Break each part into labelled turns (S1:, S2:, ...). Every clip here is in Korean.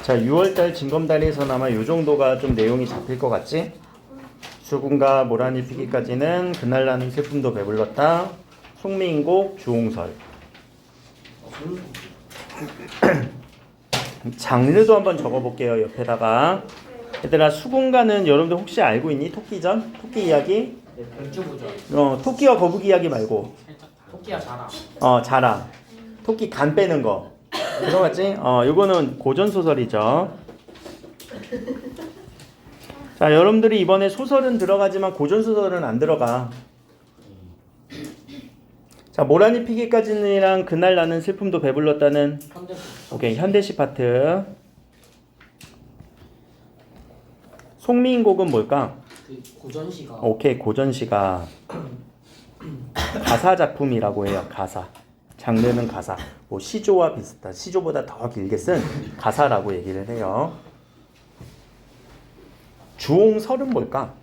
S1: 자, 6월달 징검다리에서는 아마 요 정도가 좀 내용이 잡힐 것 같지? 수군과 모란이 피기까지는 그날 나는 슬픔도 배불렀다. 송미인곡 주홍설. 장르도 한번 적어볼게요. 옆에다가. 얘들아, 수군가는 여러분들 혹시 알고 있니? 토끼전? 토끼 이야기?
S2: 네, 별주부전.
S1: 토끼와 거북이 이야기 말고.
S2: 토끼야 자라.
S1: 자라. 토끼 간 빼는 거. 들어갔지? 요거는 고전소설이죠. 자, 여러분들이 이번에 소설은 들어가지만 고전소설은 안 들어가. 자, 모란이 피기까지랑 그날 나는 슬픔도 배불렀다는 오케이, 현대시 파트. 송미인곡은 뭘까?
S2: 그 고전시가.
S1: 오케이, 고전시가. 가사 작품이라고 해요. 가사. 장르는 가사. 뭐 시조와 비슷한, 시조보다 더 길게 쓴 가사라고 얘기를 해요. 주홍설은 뭘까?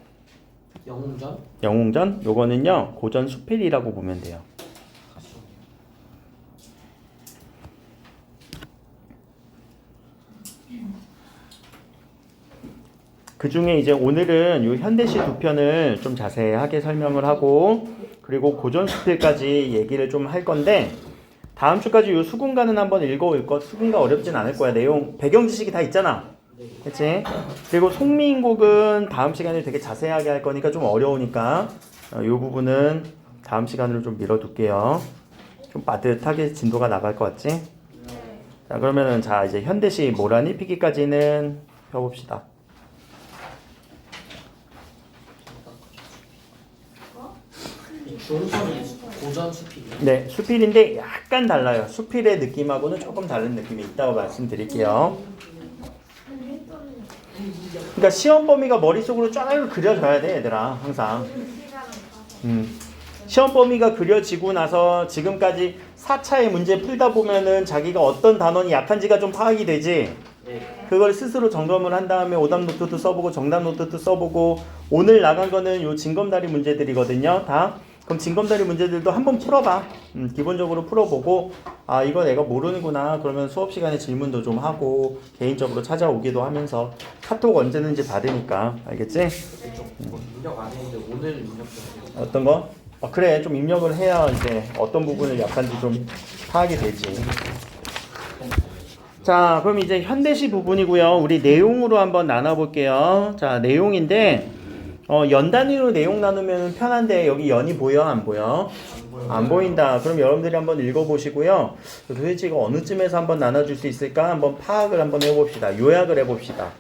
S2: 영웅전?
S1: 영웅전? 요거는요, 고전 수필이라고 보면 돼요. 그 중에 이제 오늘은 요 현대시 두 편을 좀 자세하게 설명을 하고, 그리고 고전 수필까지 얘기를 좀 할 건데, 다음 주까지 요 수군가는 한번 읽어올 것. 수군가 어렵진 않을 거야. 내용, 배경 지식이 다 있잖아. 그치? 그리고 송미인곡은 다음 시간에 되게 자세하게 할 거니까 좀 어려우니까 요 부분은 다음 시간으로 좀 밀어둘게요. 좀 빠듯하게 진도가 나갈 것 같지? 자, 그러면은 자, 이제 현대시 모란이 피기까지는 펴봅시다.
S2: 주홍설이 고전 수필이에요?
S1: 네, 수필인데 약간 달라요. 수필의 느낌하고는 조금 다른 느낌이 있다고 말씀드릴게요. 그러니까 시험 범위가 머릿속으로 쫙 그려져야 돼, 얘들아. 항상. 시험 범위가 그려지고 나서 지금까지 4차의 문제 풀다 보면은 자기가 어떤 단원이 약한지가 좀 파악이 되지.
S2: 네.
S1: 그걸 스스로 점검을 한 다음에 오답 노트도 써보고 정답 노트도 써보고, 오늘 나간 거는 요 징검다리 문제들이거든요. 다. 그럼 징검다리 문제들도 한번 풀어봐. 기본적으로 풀어보고, 아, 이거 내가 모르는구나. 그러면 수업 시간에 질문도 좀 하고 개인적으로 찾아오기도 하면서 카톡 언제든지 받으니까. 알겠지?
S2: 뭐 입력 안 했는데 오늘 입력했어요.
S1: 어떤 거? 그래, 좀 입력을 해야 이제 어떤 부분을 약한지 좀 파악이 되지. 자, 그럼 이제 현대시 부분이고요. 우리 내용으로 한번 나눠볼게요. 자, 내용인데 연 단위로 내용 나누면 편한데 여기 연이 보여? 안 보여? 안 보인다. 그럼 여러분들이 한번 읽어보시고요. 도대체 이거 어느 쯤에서 한번 나눠줄 수 있을까? 한번 파악을 한번 해봅시다. 요약을 해봅시다.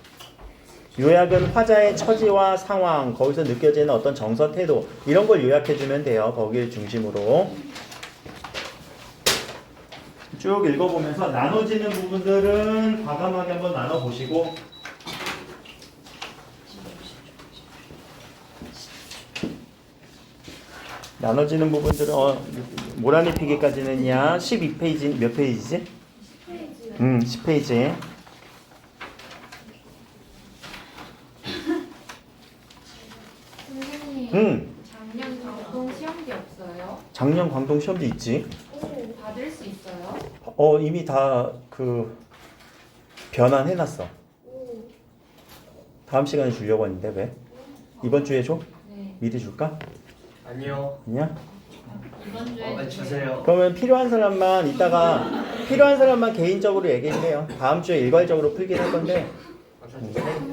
S1: 요약은 화자의 처지와 상황, 거기서 느껴지는 어떤 정서, 태도, 이런 걸 요약해주면 돼요. 거기를 중심으로. 쭉 읽어보면서 나눠지는 부분들은 과감하게 한번 나눠보시고, 나눠지는 부분들은 모란이 피기까지는야 12페이지, 몇 페이지지? 10페이지.
S3: 선생님, 작년 광동 시험지 없어요?
S1: 작년 광동 시험지 있지?
S3: 오, 받을 수 있어요?
S1: 이미 다 변환해놨어.
S3: 오,
S1: 다음 시간에 주려고 했는데 왜? 이번 주에 줘?
S3: 네.
S1: 미리 줄까?
S2: 아니요.
S1: 아니야?
S3: 이번 주에
S2: 주세요.
S1: 그러면 필요한 사람만 이따가 필요한 사람만 개인적으로 얘기를 해요. 다음 주에 일괄적으로 풀긴 할 건데,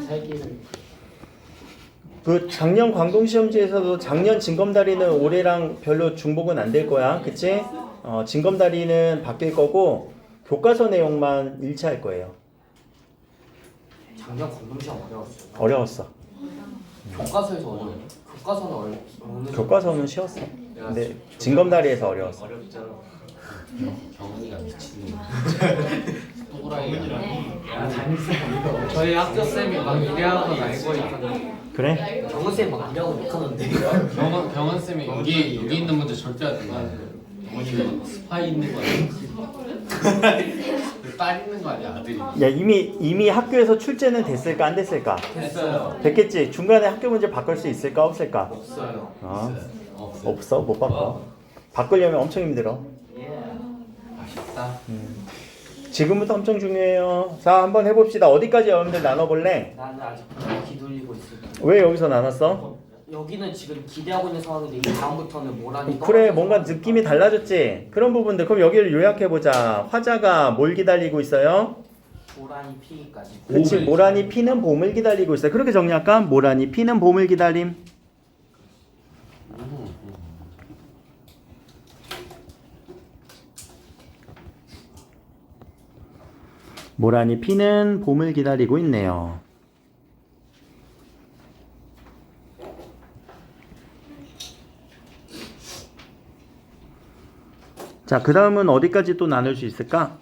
S2: 살기를.
S1: 그 작년 광동 시험지에서도 작년 징검다리는 올해랑 별로 중복은 안 될 거야. 그치? 징검다리는 바뀔 거고 교과서 내용만 일치할 거예요.
S2: 작년 공동 시험 어려웠어요.
S1: 어려웠어.
S2: 교과서에서 어려워요? 교과서는 어려웠어요.
S1: 교과서는 쉬웠어. 근데 징검다리에서 어려웠어.
S2: 어렵잖아.
S4: 경훈이가 미친놈.
S2: 저희 학교 쌤이 막 이래하는 건 알고 있거든요.
S1: 그래?
S2: 정은 쌤막 이래하고 욕하는데.
S4: 경훈 쌤이 여기 있는 문제 절대 안 된다. 경훈이가 스파이 있는 거 아니야? 딸 있는 거 아니야 아들이?
S1: 야, 이미 학교에서 출제는 됐을까 안 됐을까?
S4: 됐어요.
S1: 됐겠지. 중간에 학교 문제 바꿀 수 있을까 없을까?
S2: 없어요.
S1: 없어. 못 바꿔. 바꾸려면 엄청 힘들어.
S2: 예.
S4: 아쉽다.
S1: 지금부터 엄청 중요해요. 자, 한번 해봅시다. 어디까지 여러분들 나눠볼래?
S5: 나는 아직 기돌리고 있어.
S1: 왜 여기서 나눴어?
S5: 여기는 지금 기대하고 있는 상황인데 이 다음부터는 뭐라니?
S1: 그래, 뭔가 느낌이 달라졌지? 그런 부분들. 그럼 여기를 요약해보자. 화자가 뭘 기다리고 있어요?
S5: 보라니 피기까지.
S1: 그치,
S4: 봄을
S1: 모란이 피는 봄을 기다리고 있어요. 그렇게 정리할까? 모란이 피는 봄을 기다림. 모란이 피는 봄을 기다리고 있네요. 자, 그 다음은 어디까지 또 나눌 수 있을까?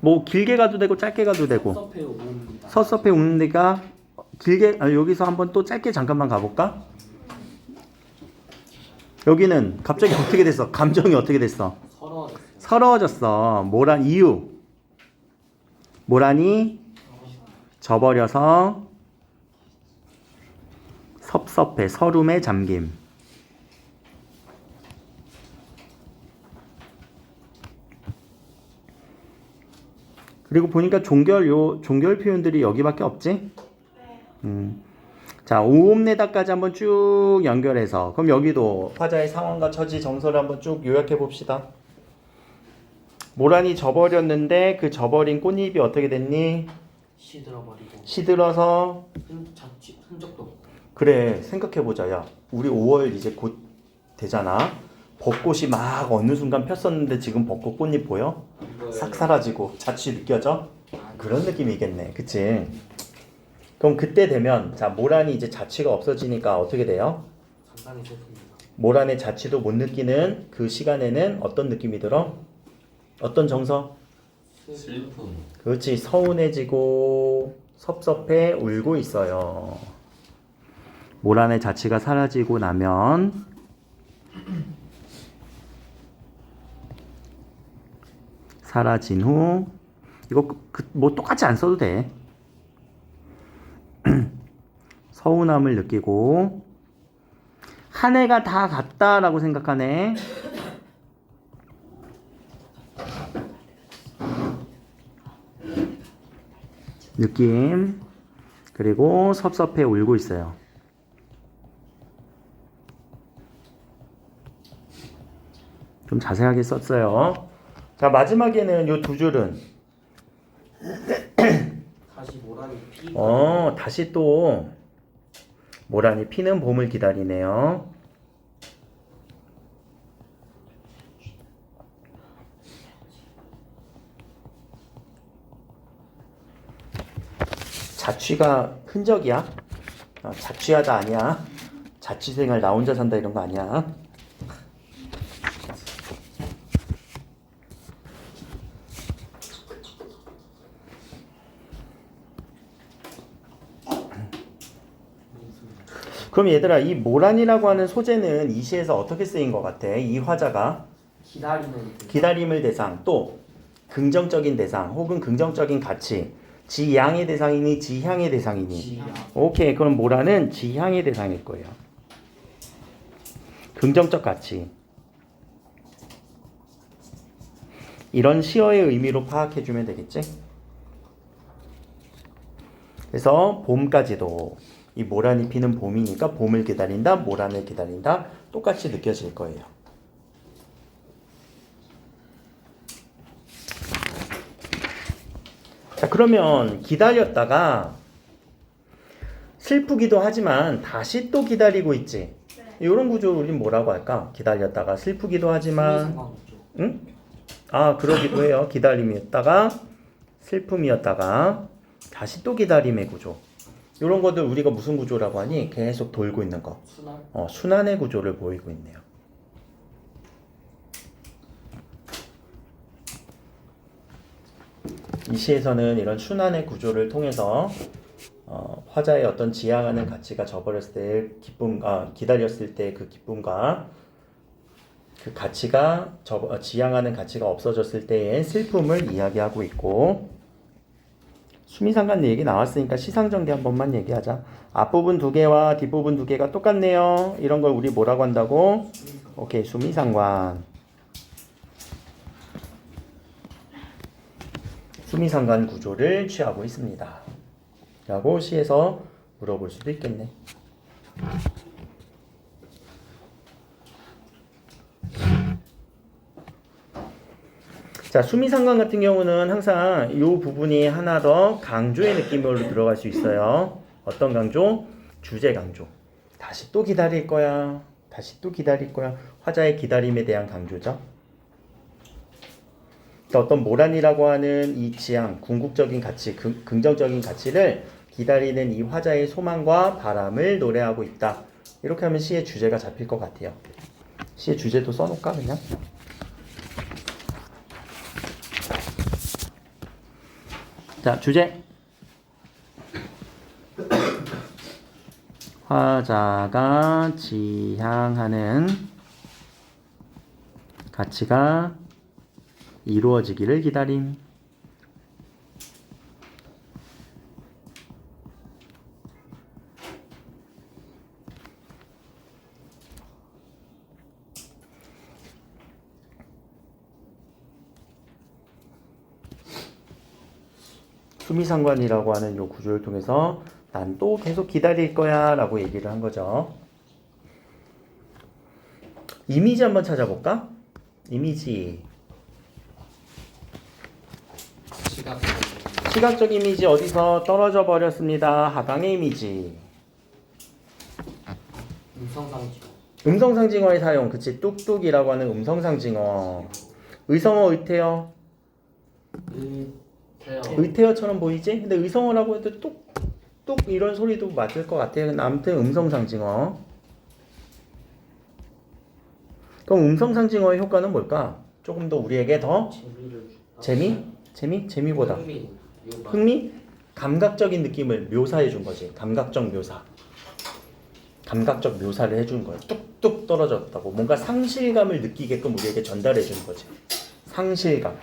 S1: 뭐 길게 가도 되고 짧게 가도 되고.
S5: 섭섭해요 모읍니다.
S1: 섭섭해 웃는 데가 길게 여기서 한번 또 짧게 잠깐만 가볼까? 여기는 갑자기 어떻게 됐어? 감정이 어떻게 됐어?
S5: 서러웠어요.
S1: 서러워졌어. 모란 이유. 모란이 져버려서 섭섭해. 서름에 잠김. 그리고 보니까 종결 표현들이 여기밖에 없지? 자, 오음내다까지 한번 쭉 연결해서 그럼 여기도 화자의 상황과 처지 정서를 한번 쭉 요약해 봅시다. 모란이 져버렸는데 그 져버린 꽃잎이 어떻게 됐니?
S5: 시들어버리고
S1: 시들어서
S5: 흔적도 없고.
S1: 그래 생각해보자. 야 우리 5월 이제 곧 되잖아. 벚꽃이 막 어느 순간 폈었는데 지금 벚꽃 꽃잎 보여? 싹 사라지고 자취 느껴져? 그런 느낌이겠네. 그치? 그럼 그때 되면 자 모란이 이제 자취가 없어지니까 어떻게 돼요?
S5: 상당히 슬픕니다.
S1: 모란의 자취도 못 느끼는 그 시간에는 어떤 느낌이 들어? 어떤 정서?
S4: 슬픔.
S1: 그렇지. 서운해지고 섭섭해 울고 있어요. 모란의 자취가 사라지고 나면 사라진 후 이거 뭐 똑같이 안 써도 돼. 서운함을 느끼고 한 해가 다 갔다라고 생각하네. 느낌. 그리고 섭섭해 울고 있어요. 좀 자세하게 썼어요. 자, 마지막에는 요 두 줄은
S5: 다시 모라니 피.
S1: 다시 또 모란이 피는 봄을 기다리네요. 자취가 흔적이야? 자취하다 아니야. 자취생활 나 혼자 산다 이런 거 아니야. 그럼 얘들아 이 모란이라고 하는 소재는 이 시에서 어떻게 쓰인 것 같아? 이 화자가 기다림을 대상 또 긍정적인 대상 혹은 긍정적인 가치 지양의 대상이니 지향의 대상이니
S5: 지향.
S1: 오케이 그럼 모란은 지향의 대상일 거예요. 긍정적 가치 이런 시어의 의미로 파악해주면 되겠지? 그래서 봄까지도 이 모란이 피는 봄이니까 봄을 기다린다, 모란을 기다린다 똑같이 느껴질 거예요. 자 그러면 기다렸다가 슬프기도 하지만 다시 또 기다리고 있지. 이런 구조 우린 뭐라고 할까? 기다렸다가 슬프기도 하지만 응? 아 그러기도 해요. 기다림이었다가 슬픔이었다가 다시 또 기다림의 구조. 이런 것들 우리가 무슨 구조라고 하니? 계속 돌고 있는 거.
S5: 순환.
S1: 순환의 구조를 보이고 있네요. 이 시에서는 이런 순환의 구조를 통해서 화자의 어떤 지향하는 가치가 저버렸을 때 기쁨, 기다렸을 때 그 기쁨과 그 가치가 지향하는 가치가 없어졌을 때의 슬픔을 이야기하고 있고 수미상관 얘기 나왔으니까 시상정리 한 번만 얘기하자. 앞부분 두 개와 뒷부분 두 개가 똑같네요. 이런 걸 우리 뭐라고 한다고? 오케이, 수미상관. 수미상관 구조를 취하고 있습니다. 라고 시에서 물어볼 수도 있겠네. 자, 수미상관 같은 경우는 항상 이 부분이 하나 더 강조의 느낌으로 들어갈 수 있어요. 어떤 강조? 주제 강조. 다시 또 기다릴 거야. 다시 또 기다릴 거야. 화자의 기다림에 대한 강조죠. 어떤 모란이라고 하는 이 지향, 궁극적인 가치, 긍정적인 가치를 기다리는 이 화자의 소망과 바람을 노래하고 있다. 이렇게 하면 시의 주제가 잡힐 것 같아요. 시의 주제도 써놓을까 그냥? 자, 주제. 화자가 지향하는 가치가 이루어지기를 기다림. 수미상관이라고 하는 요 구조를 통해서 난 또 계속 기다릴 거야 라고 얘기를 한 거죠. 이미지 한번 찾아볼까? 이미지. 시각적 이미지 어디서 떨어져 버렸습니다. 하강의 이미지.
S5: 음성상징어.
S1: 음성상징어의 사용. 그치, 뚝뚝이라고 하는 음성상징어. 의성어, 의태어. 의태어처럼 보이지? 근데 의성어라고 해도 뚝뚝 이런 소리도 맞을 것 같아요. 근데 아무튼 음성상징어. 그럼 음성상징어의 효과는 뭘까? 조금 더 우리에게 더 재미보다 흥미? 감각적인 느낌을 묘사해 준 거지. 감각적 묘사. 감각적 묘사를 해준 거야. 뚝뚝 떨어졌다고. 뭔가 상실감을 느끼게끔 우리에게 전달해 주는 거지. 상실감.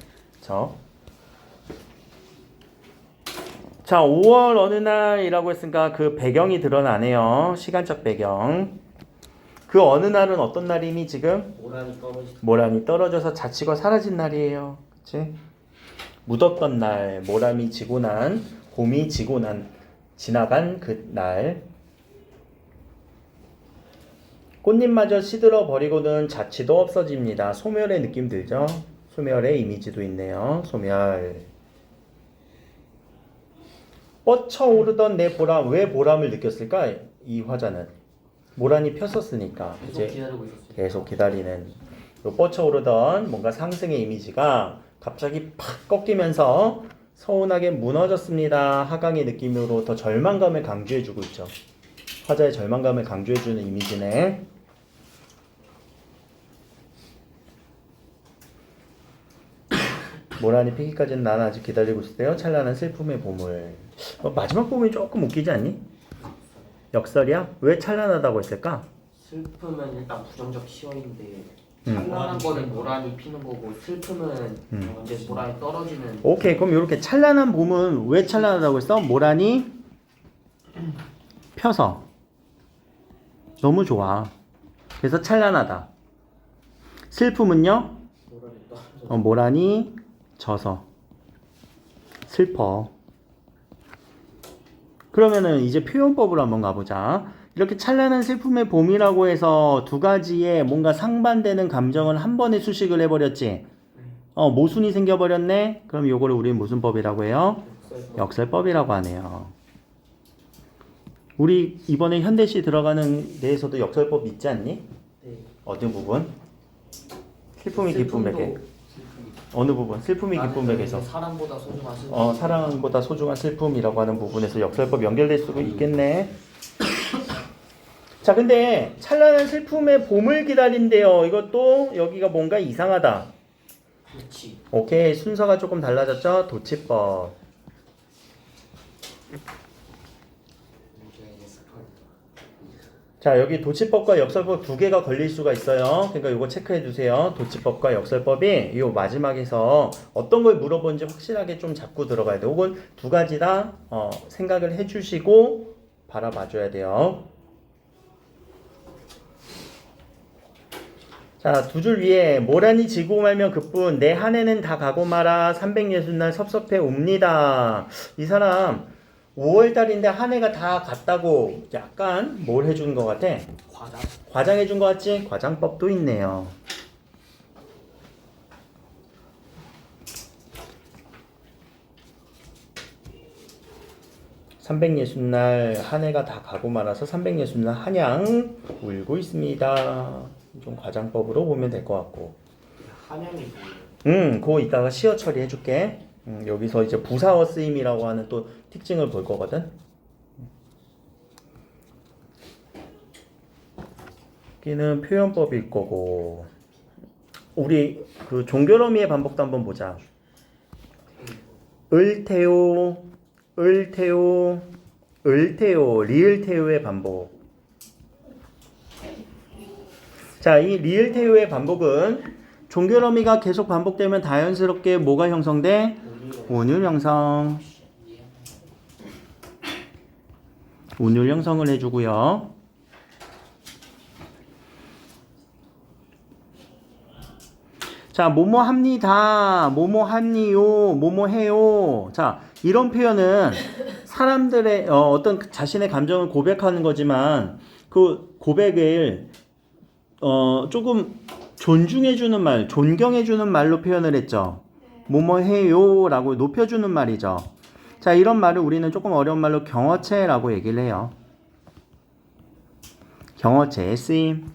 S1: 자, 5월 어느 날이라고 했으니까 그 배경이 드러나네요. 시간적 배경. 그 어느 날은 어떤 날이니 지금? 모란이 떨어져서 자치가 사라진 날이에요. 그치? 묻었던 날, 모람이 지고 난, 곰이 지고 난, 지나간 그 날. 꽃잎마저 시들어 버리고는 자치도 없어집니다. 소멸의 느낌 들죠? 소멸의 이미지도 있네요. 소멸. 뻗쳐오르던 내 보람, 왜 보람을 느꼈을까? 이 화자는 모란이 폈었으니까 이제 계속 기다리는 뻗쳐오르던 뭔가 상승의 이미지가 갑자기 팍 꺾이면서 서운하게 무너졌습니다. 하강의 느낌으로 더 절망감을 강조해주고 있죠. 화자의 절망감을 강조해주는 이미지네. 모란이 피기까지는 나는 아직 기다리고 있어요. 찬란한 슬픔의 보물. 마지막 부분이 조금 웃기지 않니? 역설이야? 왜 찬란하다고 했을까?
S5: 슬픔은 일단 부정적 시어인데 찬란한 거는 모란이 피는 거고 슬픔은 이제 모란이 떨어지는.
S1: 오케이, 그럼 이렇게 찬란한 봄은 왜 찬란하다고 했어? 모란이 펴서 너무 좋아. 그래서 찬란하다. 슬픔은요? 모란이 져서 슬퍼. 그러면은 이제 표현법으로 한번 가보자. 이렇게 찬란한 슬픔의 봄이라고 해서 두 가지의 뭔가 상반되는 감정을 한 번에 수식을 해버렸지. 모순이 생겨버렸네. 그럼 요거를 우리는 무슨 법이라고 해요? 역설법이라고 하네요. 우리 이번에 현대시 들어가는 데에서도 역설법 있지 않니?
S5: 네.
S1: 어느 부분? 슬픔이 기쁨에게. 어느 부분? 슬픔이 기쁨에게서.
S5: 사랑보다 소중한 슬픔.
S1: 사랑보다 소중한 슬픔이라고 하는 부분에서 역설법 연결될 수도 있겠네. 자, 근데 찬란한 슬픔의 봄을 기다린대요. 이것도 여기가 뭔가 이상하다.
S5: 그렇지.
S1: 오케이, 순서가 조금 달라졌죠? 도치법. 자, 여기 도치법과 역설법 두 개가 걸릴 수가 있어요. 그러니까 이거 체크해 두세요. 도치법과 역설법이 이 마지막에서 어떤 걸 물어보는지 확실하게 좀 잡고 들어가야 돼요. 혹은 두 가지 다 생각을 해 주시고 바라봐 줘야 돼요. 자, 두 줄 위에 모란이 지고 말면 그뿐 내 한 해는 다 가고 말아 360날 섭섭해 옵니다. 이 사람 5월달인데 한 해가 다 갔다고 약간 뭘 해준 것 같아?
S5: 과장.
S1: 과장해준 것 같지? 과장법도 있네요. (360날) 한 해가 다 가고 말아서 (360날) 한양 울고 있습니다. 좀 과장법으로 보면 될 것 같고.
S5: 한양이 뭐예요?
S1: 그거 이따가 시어 처리해줄게. 여기서 이제 부사어 쓰임이라고 하는 또 특징을 볼 거거든. 여기는 표현법일 거고. 우리 그 종결어미의 반복도 한번 보자. 을태오, 을태오, 을태오, 리을태오의 반복. 자, 이 리을태오의 반복은 종결어미가 계속 반복되면 자연스럽게 뭐가 형성돼? 온율 형성. 온율 형성을 해주고요. 자, 뭐뭐 합니다. 뭐뭐 합니요. 뭐뭐 해요. 자, 이런 표현은 사람들의 어떤 자신의 감정을 고백하는 거지만 그 고백을 조금 존중해주는 말, 존경해주는 말로 표현을 했죠. 뭐뭐 해요 라고 높여주는 말이죠. 자, 이런 말을 우리는 조금 어려운 말로 경어체라고 얘기를 해요. 경어체의 쓰임.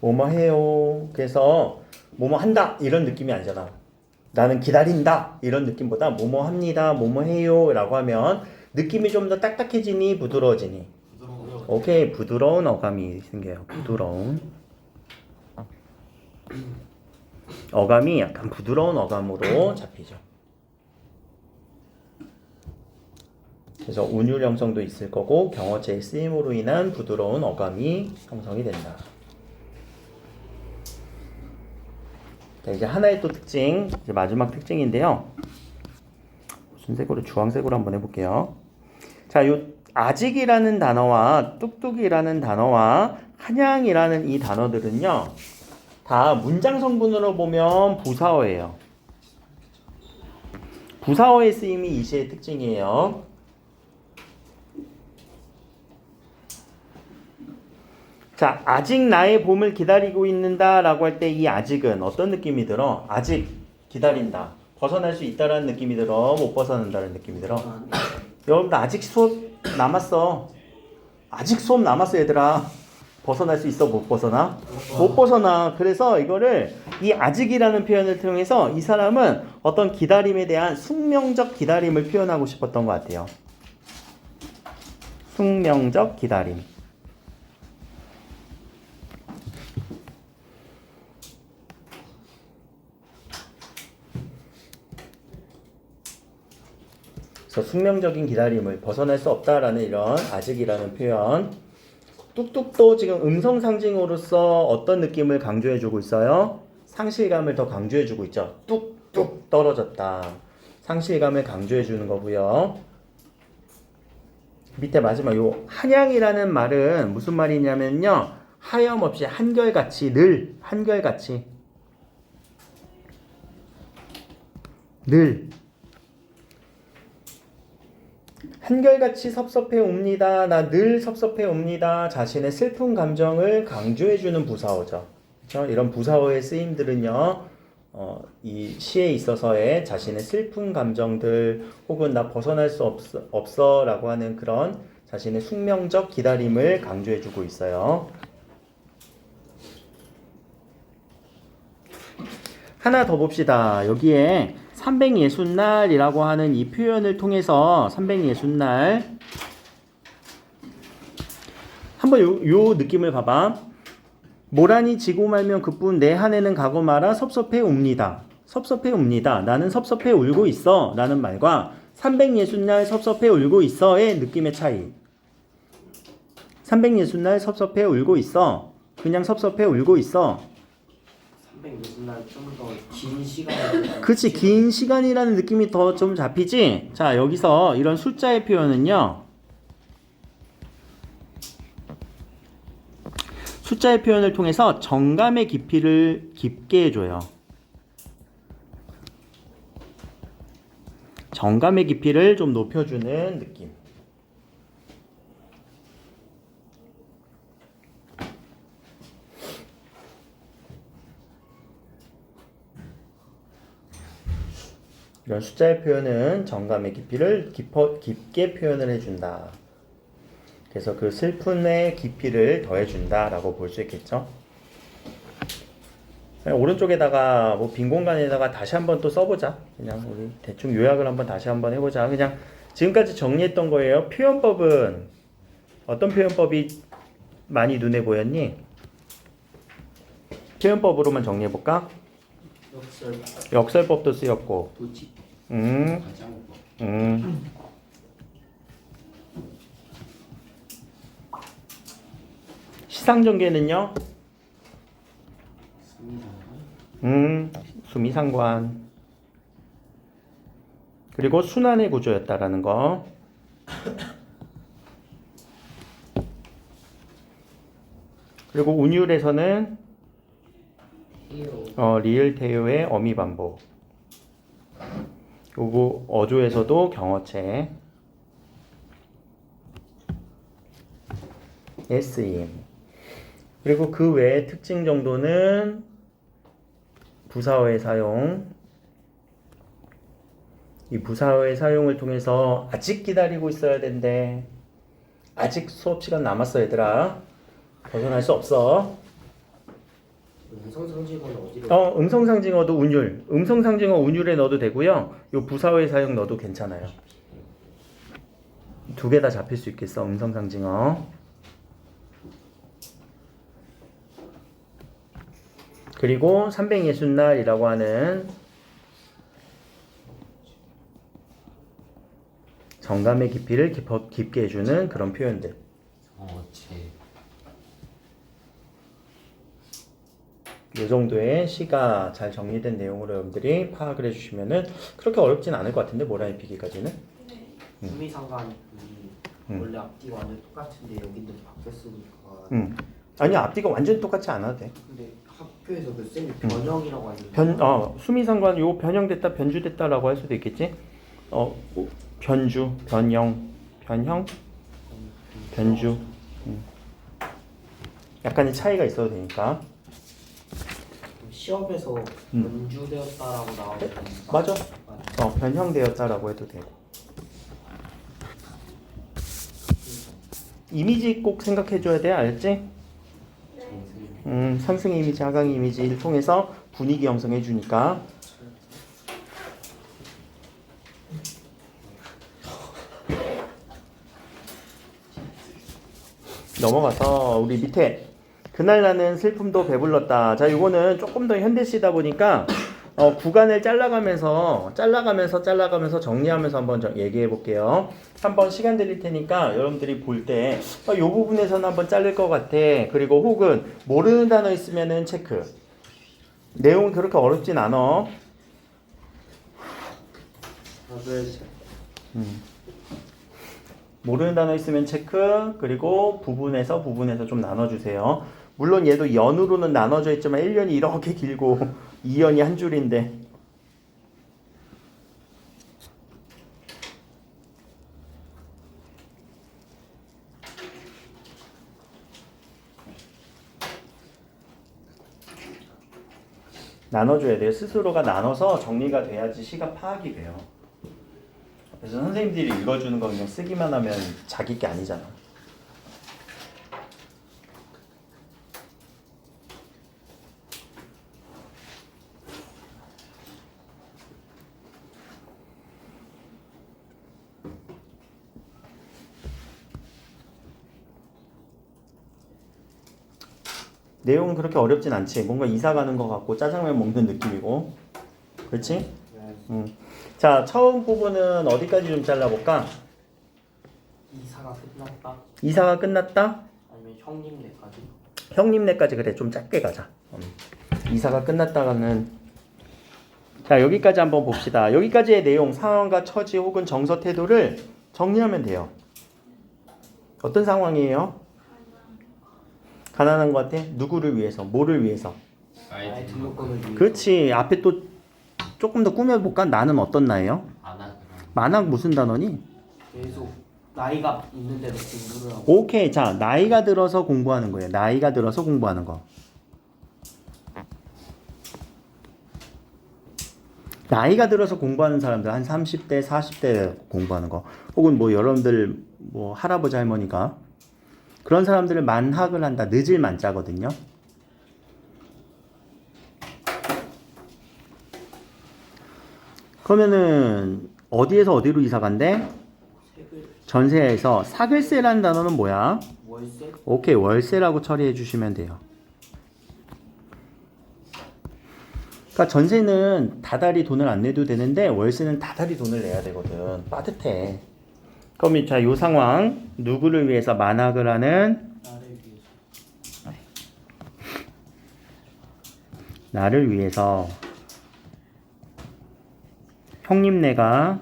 S1: 뭐뭐 해요. 그래서 뭐뭐 한다 이런 느낌이 아니잖아. 나는 기다린다 이런 느낌보다 뭐뭐 합니다, 뭐뭐 해요 라고 하면 느낌이 좀 더 딱딱해지니 부드러워지니? 오케이, 부드러운 어감이 생겨요. 부드러운 어감이 약간 부드러운 어감으로 잡히죠. 그래서 운율 형성도 있을 거고 경어체의 쓰임으로 인한 부드러운 어감이 형성이 된다. 자, 이제 하나의 또 특징, 이제 마지막 특징인데요. 무슨 색으로? 주황색으로 한번 해볼게요. 자, 요 아직이라는 단어와 뚝뚝이라는 단어와 한양이라는 이 단어들은요, 다 문장 성분으로 보면 부사어예요. 부사어의 쓰임이 이 시의 특징이에요. 자, 아직 나의 봄을 기다리고 있는다 라고 할 때 이 아직은 어떤 느낌이 들어? 아직 기다린다. 벗어날 수 있다라는 느낌이 들어? 못 벗어난다는 느낌이 들어? 여러분들 아직 수업 남았어. 아직 수업 남았어 얘들아. 벗어날 수 있어? 못 벗어나? 못 벗어나. 그래서 이거를 이 아직이라는 표현을 통해서 이 사람은 어떤 기다림에 대한 숙명적 기다림을 표현하고 싶었던 것 같아요. 숙명적 기다림. 그래서 숙명적인 기다림을 벗어날 수 없다라는 이런 아직이라는 표현. 뚝뚝도 지금 음성 상징으로서 어떤 느낌을 강조해주고 있어요? 상실감을 더 강조해주고 있죠. 뚝뚝 떨어졌다. 상실감을 강조해주는 거고요. 밑에 마지막 요 한양이라는 말은 무슨 말이냐면요. 하염없이 한결같이 늘 한결같이 늘 한결같이 섭섭해 옵니다. 나 늘 섭섭해 옵니다. 자신의 슬픈 감정을 강조해주는 부사어죠. 그렇죠? 이런 부사어의 쓰임들은요, 이 시에 있어서의 자신의 슬픈 감정들 혹은 나 벗어날 수 없어 라고 하는 그런 자신의 숙명적 기다림을 강조해주고 있어요. 하나 더 봅시다. 여기에 360날이라고 하는 이 표현을 통해서 360날 한번 요 느낌을 봐봐. 모란이 지고 말면 그뿐 내 한 해는 가고 말아 섭섭해 옵니다. 섭섭해 옵니다. 나는 섭섭해 울고 있어 라는 말과 360날 섭섭해 울고 있어의 느낌의 차이. 360날 섭섭해 울고 있어. 그냥 섭섭해 울고 있어.
S5: 360날 좀 더 긴 시간을
S1: 그치, 긴 시간이라는 느낌이 더 좀 잡히지? 자, 여기서 이런 숫자의 표현은요. 숫자의 표현을 통해서 정감의 깊이를 깊게 해줘요. 정감의 깊이를 좀 높여주는 느낌. 이런 숫자의 표현은 정감의 깊이를 깊게 표현을 해준다. 그래서 그 슬픔의 깊이를 더해준다라고 볼 수 있겠죠. 오른쪽에다가 뭐 빈 공간에다가 다시 한번 또 써보자. 그냥 우리 대충 요약을 한번 다시 한번 해보자. 그냥 지금까지 정리했던 거예요. 표현법은 어떤 표현법이 많이 눈에 보였니? 표현법으로만 정리해볼까? 역설법도 쓰였고.
S5: 도치
S1: 시상전개는요? 수미상관. 그리고 순환의 구조였다라는 거. 그리고 운율에서는 리을 태요의 어미 반복. 그리고 어조에서도 경어체. SEM. 그리고 그 외의 특징 정도는 부사어의 사용. 이 부사어의 사용을 통해서 아직 기다리고 있어야 된대. 아직 수업 시간 남았어, 얘들아. 벗어날 수 없어.
S5: 음성상징어는 어디로?
S1: 음성상징어도 운율. 음성상징어 운율에 넣어도 되고요. 요 부사어의 사용 넣어도 괜찮아요. 두 개 다 잡힐 수 있겠어, 음성상징어. 그리고 360날이라고 하는 정감의 깊이를 깊게 해주는 그런 표현들. 이 정도의 시가 잘 정리된 내용으로 여러분들이 파악을 해주시면은 그렇게 어렵진 않을 것 같은데, 모라이 피기까지는.
S5: 수미상관이 원래 앞뒤가 완전 똑같은데 여기도 바뀌었으니까.
S1: 아니, 앞뒤가 완전 똑같지 않아도 돼.
S5: 근데 학교에서 그 쌤이 변형이라고 하는데
S1: 수미상관 요 변형됐다, 변주됐다라고 할 수도 있겠지. 변주, 변형, 변주. 약간의 차이가 있어도 되니까.
S5: 시험에서 변주되었다라고 나오면
S1: 맞아. 변형되었다라고 해도 되고. 이미지 꼭 생각해줘야 돼, 알았지? 상승 이미지, 하강 이미지를 통해서 분위기 형성해 주니까. 넘어가서 우리 밑에 그날 나는 슬픔도 배불렀다. 자, 이거는 조금 더 현대시다 보니까 구간을 잘라가면서 정리하면서 한번 얘기해 볼게요. 한번 시간 드릴 테니까 여러분들이 볼 때 이 부분에서는 한번 자를 것 같아. 그리고 혹은 모르는 단어 있으면은 체크. 내용은 그렇게 어렵진 않아. 모르는 단어 있으면 체크. 그리고 부분에서 좀 나눠주세요. 물론 얘도 연으로는 나눠져 있지만 1년이 이렇게 길고 2년이 한 줄인데. 나눠줘야 돼요. 스스로가 나눠서 정리가 돼야지 시가 파악이 돼요. 그래서 선생님들이 읽어주는 거 그냥 쓰기만 하면 자기 게 아니잖아. 내용은 그렇게 어렵진 않지. 뭔가 이사 가는 것 같고 짜장면 먹는 느낌이고. 그렇지? 자, 처음 부분은 어디까지 좀 잘라볼까?
S5: 이사가 끝났다.
S1: 이사가 끝났다?
S5: 아니면 형님네까지.
S1: 형님네까지. 그래, 좀 짧게 가자. 이사가 끝났다가는 자 여기까지 한번 봅시다. 여기까지의 내용 상황과 처지 혹은 정서 태도를 정리하면 돼요. 어떤 상황이에요? 가난한 것 같아? 누구를 위해서? 뭐를 위해서?
S5: 나의 등록금을 위해.
S1: 그렇지. 앞에 또 조금 더 꾸며볼까? 나는 어떤 나예요? 만학 무슨 단어니?
S5: 계속 나이가 있는데도 공부를 하고.
S1: 오케이. 자, 나이가 들어서 공부하는 거예요. 나이가 들어서 공부하는 거. 나이가 들어서 공부하는 사람들 한 30대, 40대 공부하는 거. 혹은 뭐 여러분들 뭐 할아버지 할머니가 그런 사람들을 만학을 한다. 늦을 만자거든요. 그러면은 어디에서 어디로 이사 간대? 전세에서 사글세라는 단어는 뭐야?
S5: 월세?
S1: 오케이, 월세라고 처리해 주시면 돼요. 그러니까 전세는 다달이 돈을 안 내도 되는데 월세는 다달이 돈을 내야 되거든. 빠듯해. 그럼 자, 요 상황 누구를 위해서 만학을 하는?
S5: 나를 위해서.
S1: 나를 위해서 형님네가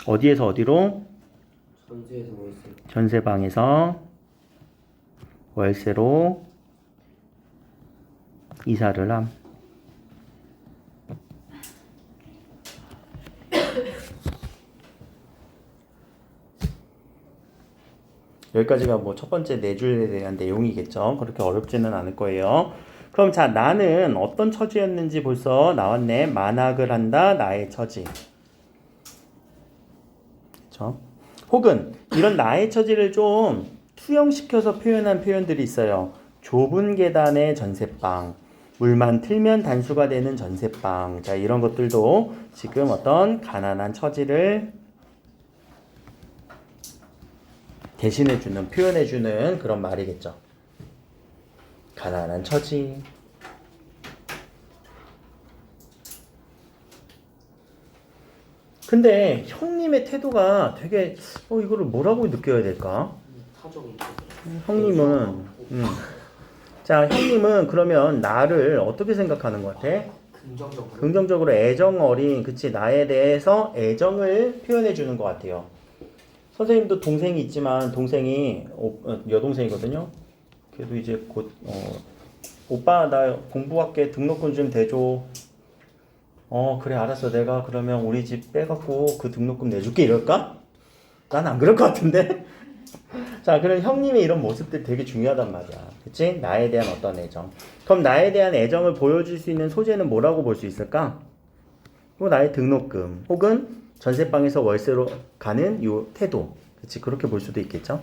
S1: 어디에서 어디로?
S5: 전세에서 월세.
S1: 전세방에서 월세로 이사를 함. 여기까지가 뭐 첫 번째 네 줄에 대한 내용이겠죠. 그렇게 어렵지는 않을 거예요. 그럼 자, 나는 어떤 처지였는지 벌써 나왔네. 만학을 한다. 나의 처지. 그렇죠? 혹은 이런 나의 처지를 좀 투영시켜서 표현한 표현들이 있어요. 좁은 계단의 전세방, 물만 틀면 단수가 되는 전세방. 자, 이런 것들도 지금 어떤 가난한 처지를 대신해주는, 표현해주는 그런 말이겠죠. 가난한 처지. 근데 형님의 태도가 되게 이거를 뭐라고 느껴야 될까?
S5: 타적이.
S1: 형님은 자, 형님은 그러면 나를 어떻게 생각하는 것 같아?
S5: 긍정적으로.
S1: 긍정적으로 애정 어린, 그치, 나에 대해서 애정을 표현해 주는 것 같아요. 선생님도 동생이 있지만 동생이 여동생이거든요. 그래도 이제 곧 오빠 나 공부할게, 등록금 좀 대줘. 그래 알았어, 내가 그러면 우리 집 빼갖고 그 등록금 내줄게 이럴까? 난 안 그럴 것 같은데. 자, 그럼 형님의 이런 모습들 되게 중요하단 말이야. 그치? 나에 대한 어떤 애정. 그럼 나에 대한 애정을 보여줄 수 있는 소재는 뭐라고 볼 수 있을까? 나의 등록금 혹은 전세방에서 월세로 가는 요 태도. 그치? 그렇게 볼 수도 있겠죠?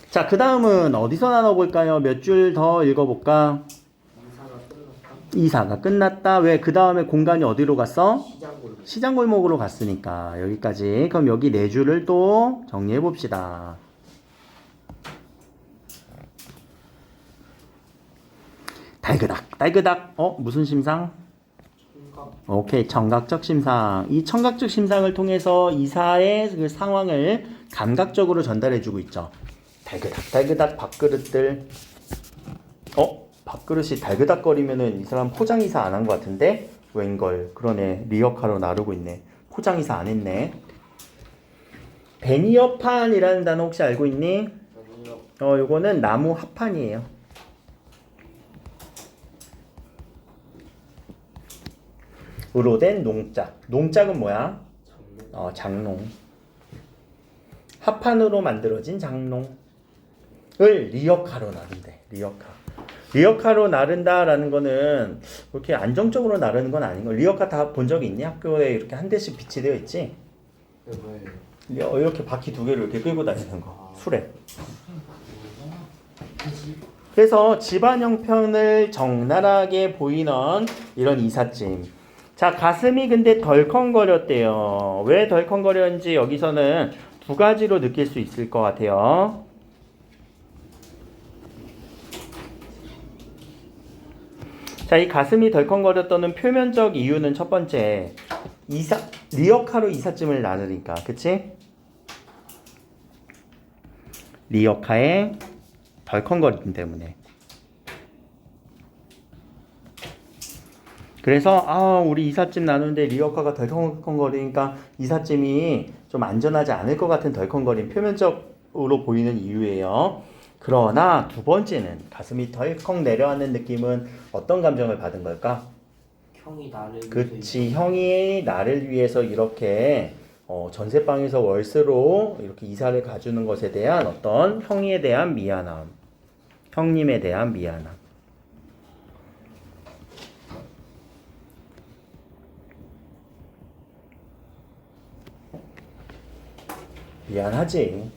S1: 자, 그 다음은 어디서 나눠볼까요? 몇 줄 더 읽어볼까?
S5: 이사가 끝났다.
S1: 이사가 끝났다. 왜? 그 다음에 공간이 어디로 갔어?
S5: 시장골목.
S1: 시장골목으로 갔으니까 여기까지. 그럼 여기 네 줄을 또 정리해 봅시다. 달그닥 달그닥. 무슨 심상?
S5: 청각.
S1: 오케이, 청각적 심상. 이 청각적 심상을 통해서 이사의 그 상황을 감각적으로 전달해 주고 있죠. 달그닥 달그닥 밥그릇들. 밥그릇이 달그닥거리면은 이 사람 포장이사 안 한 것 같은데? 웬걸, 그러네. 리어카로 나르고 있네. 포장이사 안 했네. 베니어판이라는 단어 혹시 알고 있니?
S5: 아니요.
S1: 요거는 나무 합판이에요. 으로 된 농짝. 농짝은 뭐야? 장농. 합판으로 만들어진 장농을 리어카로 나른대. 리어카로 나른다라는 거는 그렇게 안정적으로 나르는 건 아닌 거. 리어카 다 본 적이 있니? 학교에 이렇게 한 대씩 비치되어 있지?
S5: 네, 뭐예요?
S1: 이렇게 바퀴 두 개를 이렇게 끌고 다니는 거. 수레. 그래서 집안 형편을 적나라하게 보이는 이런 이삿짐. 자, 가슴이 근데 덜컹거렸대요. 왜 덜컹거렸는지 여기서는 두 가지로 느낄 수 있을 것 같아요. 자, 이 가슴이 덜컹거렸다는 표면적 이유는 첫 번째, 리어카로 이삿짐을 나르니까, 그치? 리어카에 덜컹거리기 때문에. 그래서 우리 이삿짐 나누는데 리어카가 덜컹거리니까 이삿짐이 좀 안전하지 않을 것 같은 덜컹거림 표면적으로 보이는 이유예요. 그러나 두 번째는 가슴이 덜컹 내려앉는 느낌은 어떤 감정을 받은 걸까?
S5: 형이 나를
S1: 그치, 형이 나를 위해서 이렇게 전세방에서 월세로 이렇게 이사를 가주는 것에 대한 어떤 형에 대한 미안함, 형님에 대한 미안함. 미안하지.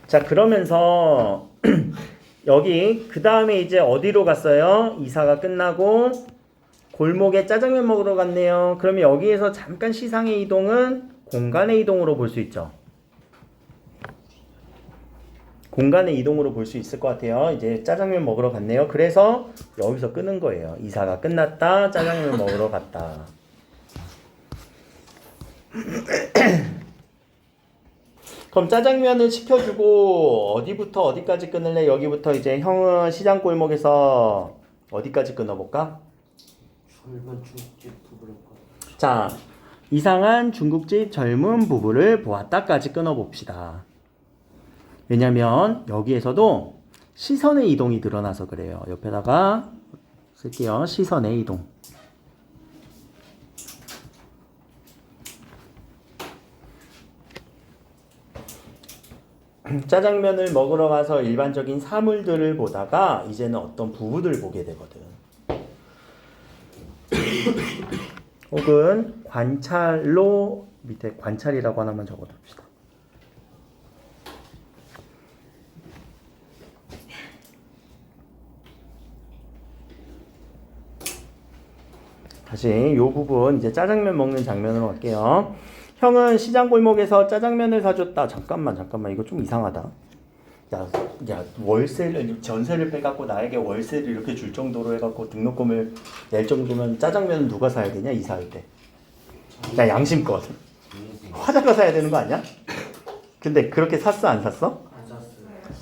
S1: 자, 그러면서 여기 그 다음에 이제 어디로 갔어요? 이사가 끝나고 골목에 짜장면 먹으러 갔네요. 그러면 여기에서 잠깐 시상의 이동은 공간의 이동으로 볼 수 있죠. 공간의 이동으로 볼 수 있을 것 같아요. 이제 짜장면 먹으러 갔네요. 그래서 여기서 끄는 거예요. 이사가 끝났다. 짜장면 먹으러 갔다. 그럼 짜장면을 시켜주고 어디부터 어디까지 끊을래? 여기부터 이제 형은 시장 골목에서 어디까지 끊어볼까?
S5: 젊은 중국집 부부를 봐.
S1: 자, 이상한 중국집 젊은 부부를 보았다까지 끊어봅시다. 왜냐면 여기에서도 시선의 이동이 드러나서 그래요. 옆에다가 쓸게요. 시선의 이동. 짜장면을 먹으러 가서 일반적인 사물들을 보다가 이제는 어떤 부부들을 보게 되거든. 혹은 관찰로 밑에 관찰이라고 하나만 적어둡시다. 다시 이 부분 이제 짜장면 먹는 장면으로 갈게요. 형은 시장 골목에서 짜장면을 사줬다. 잠깐만 이거 좀 이상하다. 야 월세를 전세를 빼갖고 나에게 월세를 이렇게 줄 정도로 해갖고 등록금을 낼 정도면 짜장면은 누가 사야 되냐 이사할 때? 야 양심껏 화자가 사야 되는 거 아니야? 근데 그렇게 샀어 안 샀어?
S5: 안 샀어요.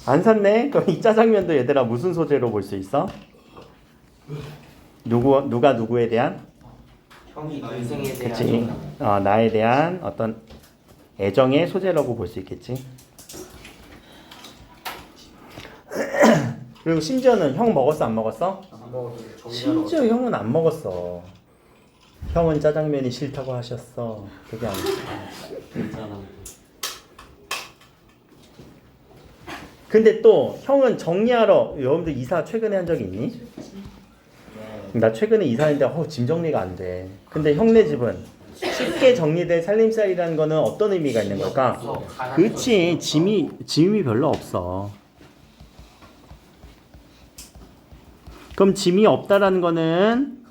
S1: 안 샀네? 그럼 이 짜장면도 얘들아 무슨 소재로 볼 수 있어? 누가 누구에 대한?
S5: 형이 동생에 대한
S1: 그치. 나에 대한 어떤 애정의 소재라고 볼 수 있겠지. 그리고 심지어는 형 먹었어 안 먹었어?
S5: 안 먹어도 정리하러
S1: 심지어 형은 안 먹었어. 형은 짜장면이 싫다고 하셨어. 그게 아니야.
S4: 괜찮아.
S1: 근데 또 형은 정리하러 여러분들 이사 최근에 한 적이 있니? 나 최근에 이사했는데 짐 정리가 안 돼. 근데 형네 집은 쉽게 정리될 살림살이라는 거는 어떤 의미가 있는 걸까? 그렇지. 짐이 별로 없어. 그럼 짐이 없다라는 거는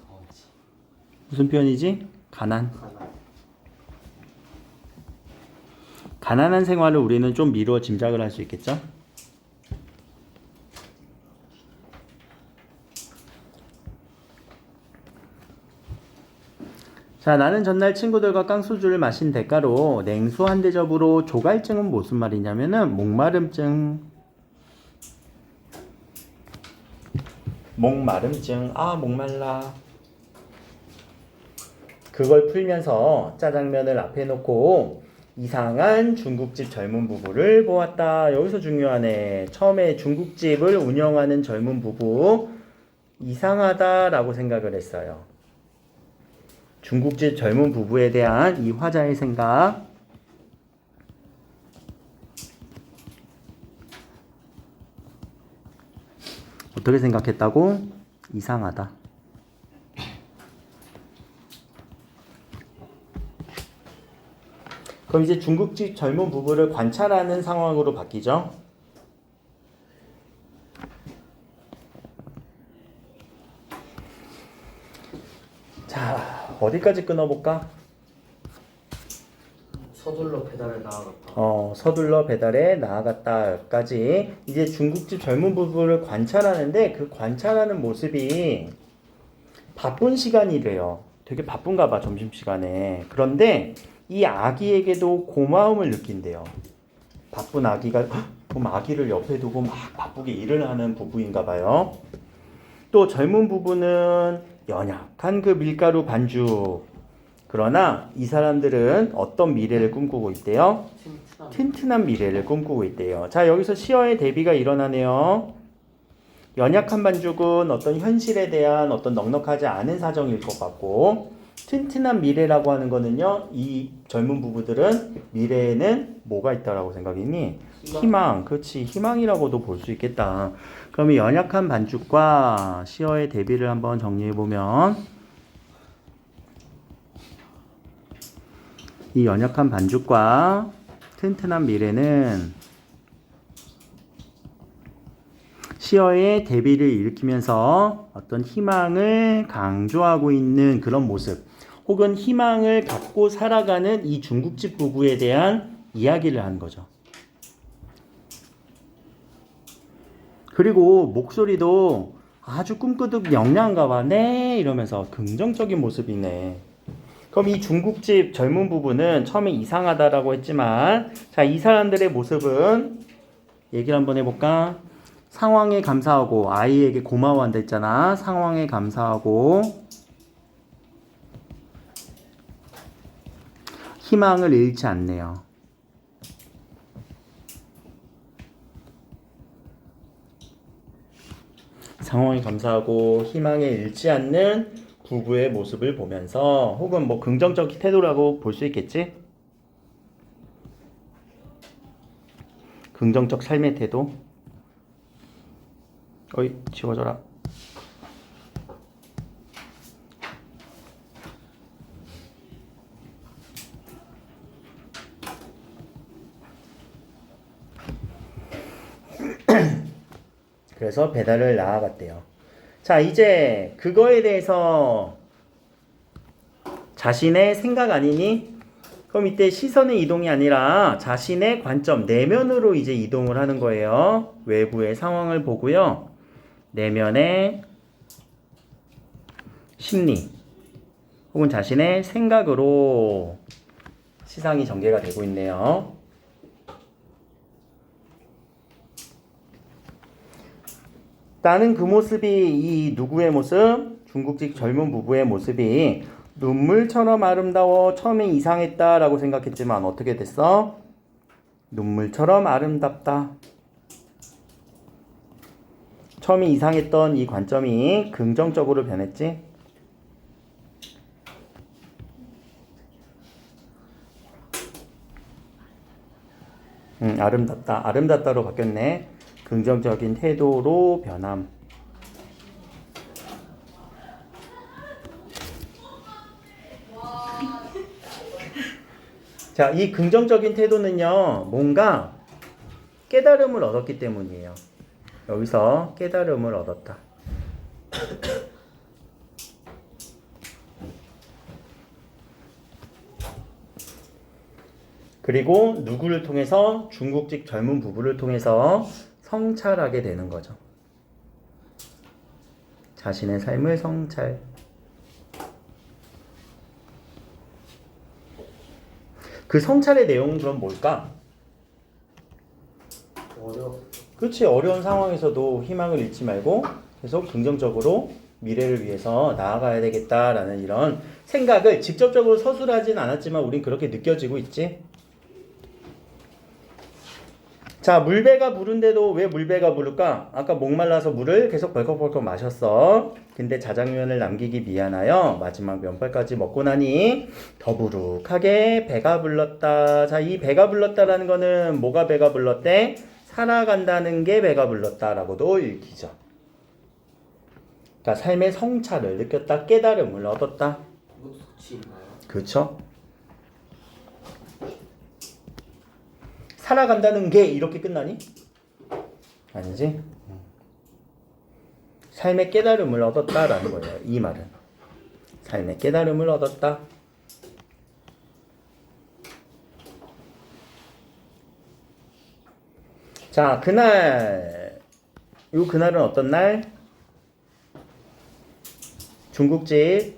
S1: 무슨 표현이지? 가난한 생활을 우리는 좀 미루어 짐작을 할 수 있겠죠? 자, 나는 전날 친구들과 깡소주를 마신 대가로 냉수 한 대접으로 조갈증은 무슨 말이냐면은 목마름증. 목말라. 그걸 풀면서 짜장면을 앞에 놓고 이상한 중국집 젊은 부부를 보았다. 여기서 중요하네. 처음에 중국집을 운영하는 젊은 부부 이상하다라고 생각을 했어요. 중국집 젊은 부부에 대한 이 화자의 생각. 어떻게 생각했다고? 이상하다. 그럼 이제 중국집 젊은 부부를 관찰하는 상황으로 바뀌죠. 자, 어디까지 끊어볼까?
S5: 서둘러 배달에 나아갔다.
S1: 서둘러 배달에 나아갔다까지 이제 중국집 젊은 부부를 관찰하는데 그 관찰하는 모습이 바쁜 시간이래요. 되게 바쁜가 봐, 점심시간에. 그런데 이 아기에게도 고마움을 느낀대요. 바쁜 아기가, 헉, 그럼 아기를 옆에 두고 막 바쁘게 일을 하는 부부인가 봐요. 또 젊은 부부는 연약한 그 밀가루 반죽. 그러나 이 사람들은 어떤 미래를 꿈꾸고 있대요? 튼튼한 미래를 꿈꾸고 있대요. 자, 여기서 시어의 대비가 일어나네요. 연약한 반죽은 어떤 현실에 대한 어떤 넉넉하지 않은 사정일 것 같고, 튼튼한 미래라고 하는 거는요, 이 젊은 부부들은 미래에는 뭐가 있다라고 생각이니? 희망. 그렇지. 희망이라고도 볼 수 있겠다. 그러면 연약한 반죽과 시어의 대비를 한번 정리해 보면, 이 연약한 반죽과 튼튼한 미래는 시어의 대비를 일으키면서 어떤 희망을 강조하고 있는 그런 모습, 혹은 희망을 갖고 살아가는 이 중국집 부부에 대한 이야기를 하는 거죠. 그리고 목소리도 아주 꿈꾸듯 명랑한가 봐. 네, 이러면서 긍정적인 모습이네. 그럼 이 중국집 젊은 부부는 처음에 이상하다라고 했지만, 자, 이 사람들의 모습은 얘기를 한번 해볼까? 상황에 감사하고, 아이에게 고마워한다 했잖아. 상황에 감사하고 희망을 잃지 않네요. 상황에 감사하고 희망에 잃지 않는 부부의 모습을 보면서, 혹은 뭐 긍정적인 태도라고 볼 수 있겠지? 긍정적 삶의 태도. 어이, 지워져라. 그래서 배달을 나아갔대요. 자, 이제 그거에 대해서 자신의 생각 아니니? 그럼 이때 시선의 이동이 아니라 자신의 관점, 내면으로 이제 이동을 하는 거예요. 외부의 상황을 보고요. 내면의 심리, 혹은 자신의 생각으로 시상이 전개가 되고 있네요. 나는 그 모습이, 이 누구의 모습? 중국집 젊은 부부의 모습이 눈물처럼 아름다워. 처음에 이상했다라고 생각했지만 어떻게 됐어? 눈물처럼 아름답다. 처음에 이상했던 이 관점이 긍정적으로 변했지? 아름답다. 아름답다로 바뀌었네. 긍정적인 태도로 변함. 자, 이 긍정적인 태도는요, 뭔가 깨달음을 얻었기 때문이에요. 여기서 깨달음을 얻었다. 그리고 누구를 통해서? 중국집 젊은 부부를 통해서 성찰하게 되는 거죠. 자신의 삶을 성찰. 그 성찰의 내용은 그럼 뭘까? 그렇지. 어려운 상황에서도 희망을 잃지 말고 계속 긍정적으로 미래를 위해서 나아가야 되겠다라는 이런 생각을 직접적으로 서술하진 않았지만 우린 그렇게 느껴지고 있지. 자, 물배가 부른데도 왜 물배가 부를까? 아까 목말라서 물을 계속 벌컥벌컥 마셨어. 근데 자장면을 남기기 미안하여 마지막 면발까지 먹고 나니 더부룩하게 배가 불렀다. 자, 이 배가 불렀다라는 거는 뭐가 배가 불렀대? 살아간다는 게 배가 불렀다라고도 읽히죠. 그러니까 삶의 성찰을 느꼈다, 깨달음을 얻었다.
S5: 이것도 수치인가요?
S1: 그렇죠? 살아간다는 게 이렇게 끝나니? 아니지? 삶의 깨달음을 얻었다라는 거예요. 이 말은. 삶의 깨달음을 얻었다. 자, 그날은 어떤 날? 중국집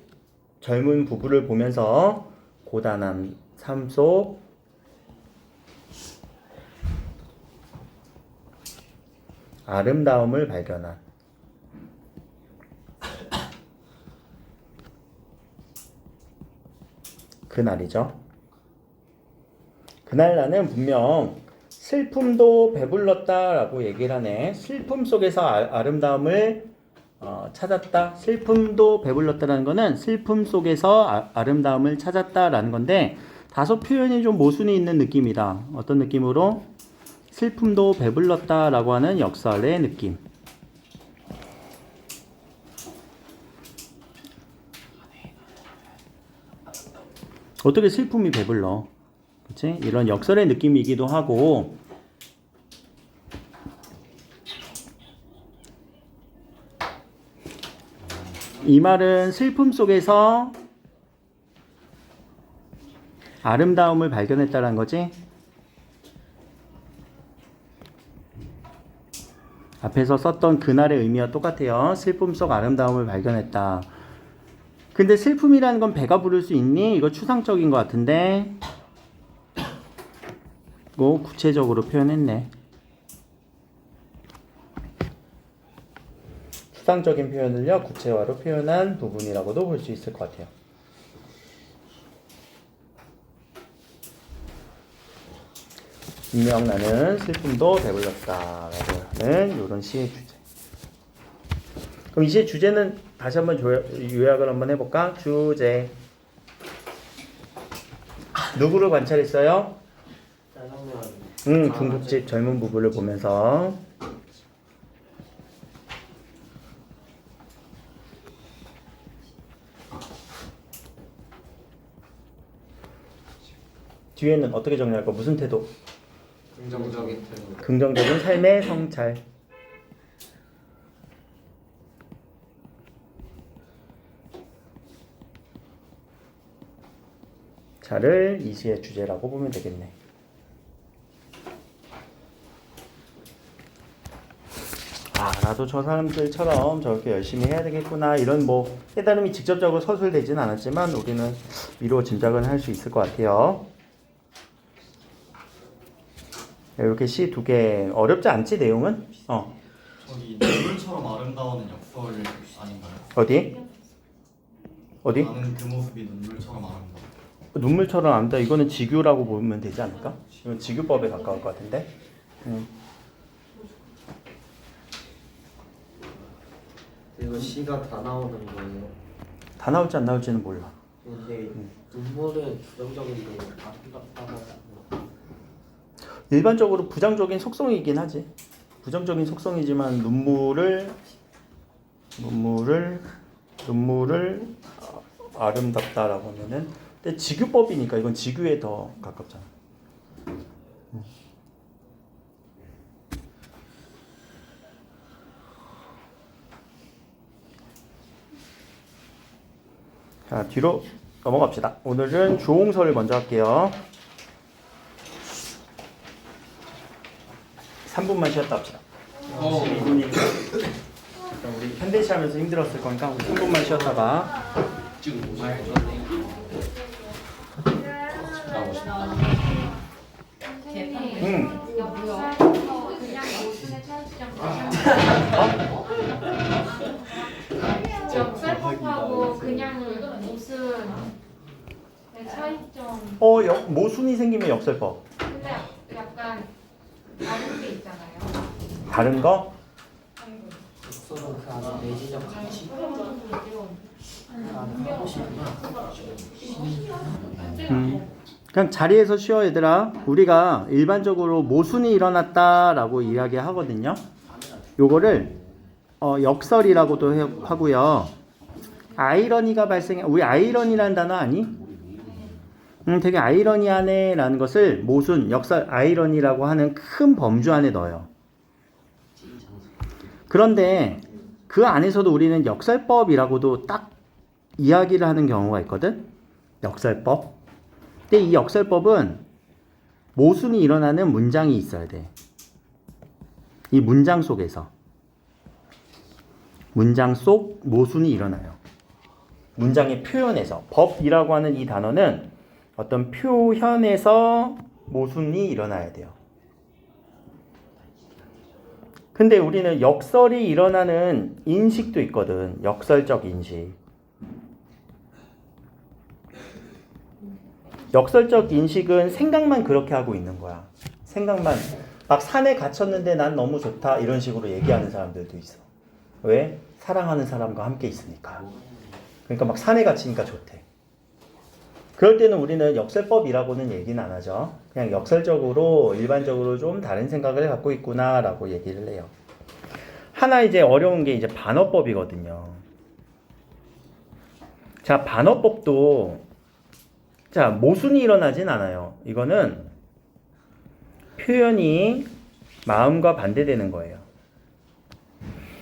S1: 젊은 부부를 보면서 고단한 삶 속 아름다움을 발견한 그날이죠. 그날 나는 분명 슬픔도 배불렀다라고 얘기를 하네. 슬픔 속에서 아름다움을 찾았다. 슬픔도 배불렀다라는 거는 슬픔 속에서 아름다움을 찾았다라는 건데 다소 표현이 좀 모순이 있는 느낌이다. 어떤 느낌으로? 슬픔도 배불렀다라고 하는 역설의 느낌. 어떻게 슬픔이 배불러? 그치? 이런 역설의 느낌이기도 하고 이 말은 슬픔 속에서 아름다움을 발견했다는 거지? 앞에서 썼던 그날의 의미와 똑같아요. 슬픔 속 아름다움을 발견했다. 근데 슬픔이라는 건 배가 부를 수 있니? 이거 추상적인 것 같은데 이거 구체적으로 표현했네. 추상적인 표현을요 구체화로 표현한 부분이라고도 볼 수 있을 것 같아요. 분명 나는 슬픔도 배불렀다 라고 하는 이런 시의 주제. 그럼 이 시의 주제는 다시 한번 요약을 한번 해볼까? 주제 누구를 관찰했어요? 중국집 젊은 부부를 보면서 뒤에는 어떻게 정리할까? 무슨 태도?
S2: 긍정적인 태도.
S1: 긍정적인 삶의 성찰. 자를 이 시의 주제라고 보면 되겠네. 나도 저 사람들처럼 저렇게 열심히 해야 되겠구나 이런 뭐 깨달음이 직접적으로 서술되진 않았지만 우리는 미루어 짐작은 할 수 있을 것 같아요. 이렇게 시 두 개 어렵지 않지 내용은?
S6: 저기 눈물처럼 아름다워는 역설 아닌가요?
S1: 어디?
S6: 나는 그 모습이 눈물처럼 아름다워.
S1: 눈물처럼 아름다. 이거는 직유라고 보면 되지 않을까? 이건 직유법에 가까울 것 같은데.
S5: 이거 시가 다 나오는 거예요.
S1: 다 나올지 안 나올지는 몰라.
S5: 근데 눈물은 부정적인데 아름답다고
S1: 일반적으로 부정적인 속성이긴 하지. 부정적인 속성이지만 눈물을 아름답다라고 하면은 근데 직유법이니까 이건 직유에 더 가깝잖아. 자, 뒤로 넘어갑시다. 오늘은 주홍설을 먼저 할게요. 3분만 쉬었다 합시다. 12분이니까 우리 현대시 하면서 힘들었을 거니까 우리 3분만 쉬었다가
S4: 지금 말 나오고 싶다.
S3: 선생님, 역살 그냥 모순의 차이점. 역살법하고 그냥 모순의 차이점.
S1: 모순이 생기면 역설법.
S3: 근데 약간 다른 게 있잖아요.
S1: 다른 거?
S5: 역설은 그 안에 내지적 가치
S1: 그냥 자리에서 쉬어 얘들아. 우리가 일반적으로 모순이 일어났다라고 이야기하거든요. 요거를 역설이라고도 하고요. 아이러니가 발생해. 우리 아이러니라는 단어 아니? 되게 아이러니하네 라는 것을 모순, 역설, 아이러니라고 하는 큰 범주 안에 넣어요. 그런데 그 안에서도 우리는 역설법이라고도 딱 이야기를 하는 경우가 있거든. 역설법. 근데 이 역설법은 모순이 일어나는 문장이 있어야 돼. 이 문장 속에서. 문장 속 모순이 일어나요. 문장의 표현에서. 법이라고 하는 이 단어는 어떤 표현에서 모순이 일어나야 돼요. 근데 우리는 역설이 일어나는 인식도 있거든. 역설적 인식. 역설적 인식은 생각만 그렇게 하고 있는 거야. 생각만. 막 산에 갇혔는데 난 너무 좋다 이런 식으로 얘기하는 사람들도 있어. 왜? 사랑하는 사람과 함께 있으니까. 그러니까 막 산에 갇히니까 좋대. 그럴 때는 우리는 역설법이라고는 얘기는 안 하죠. 그냥 역설적으로 일반적으로 좀 다른 생각을 갖고 있구나라고 얘기를 해요. 하나 이제 어려운 게 이제 반어법이거든요. 자, 반어법도 자, 모순이 일어나진 않아요. 이거는 표현이 마음과 반대되는 거예요.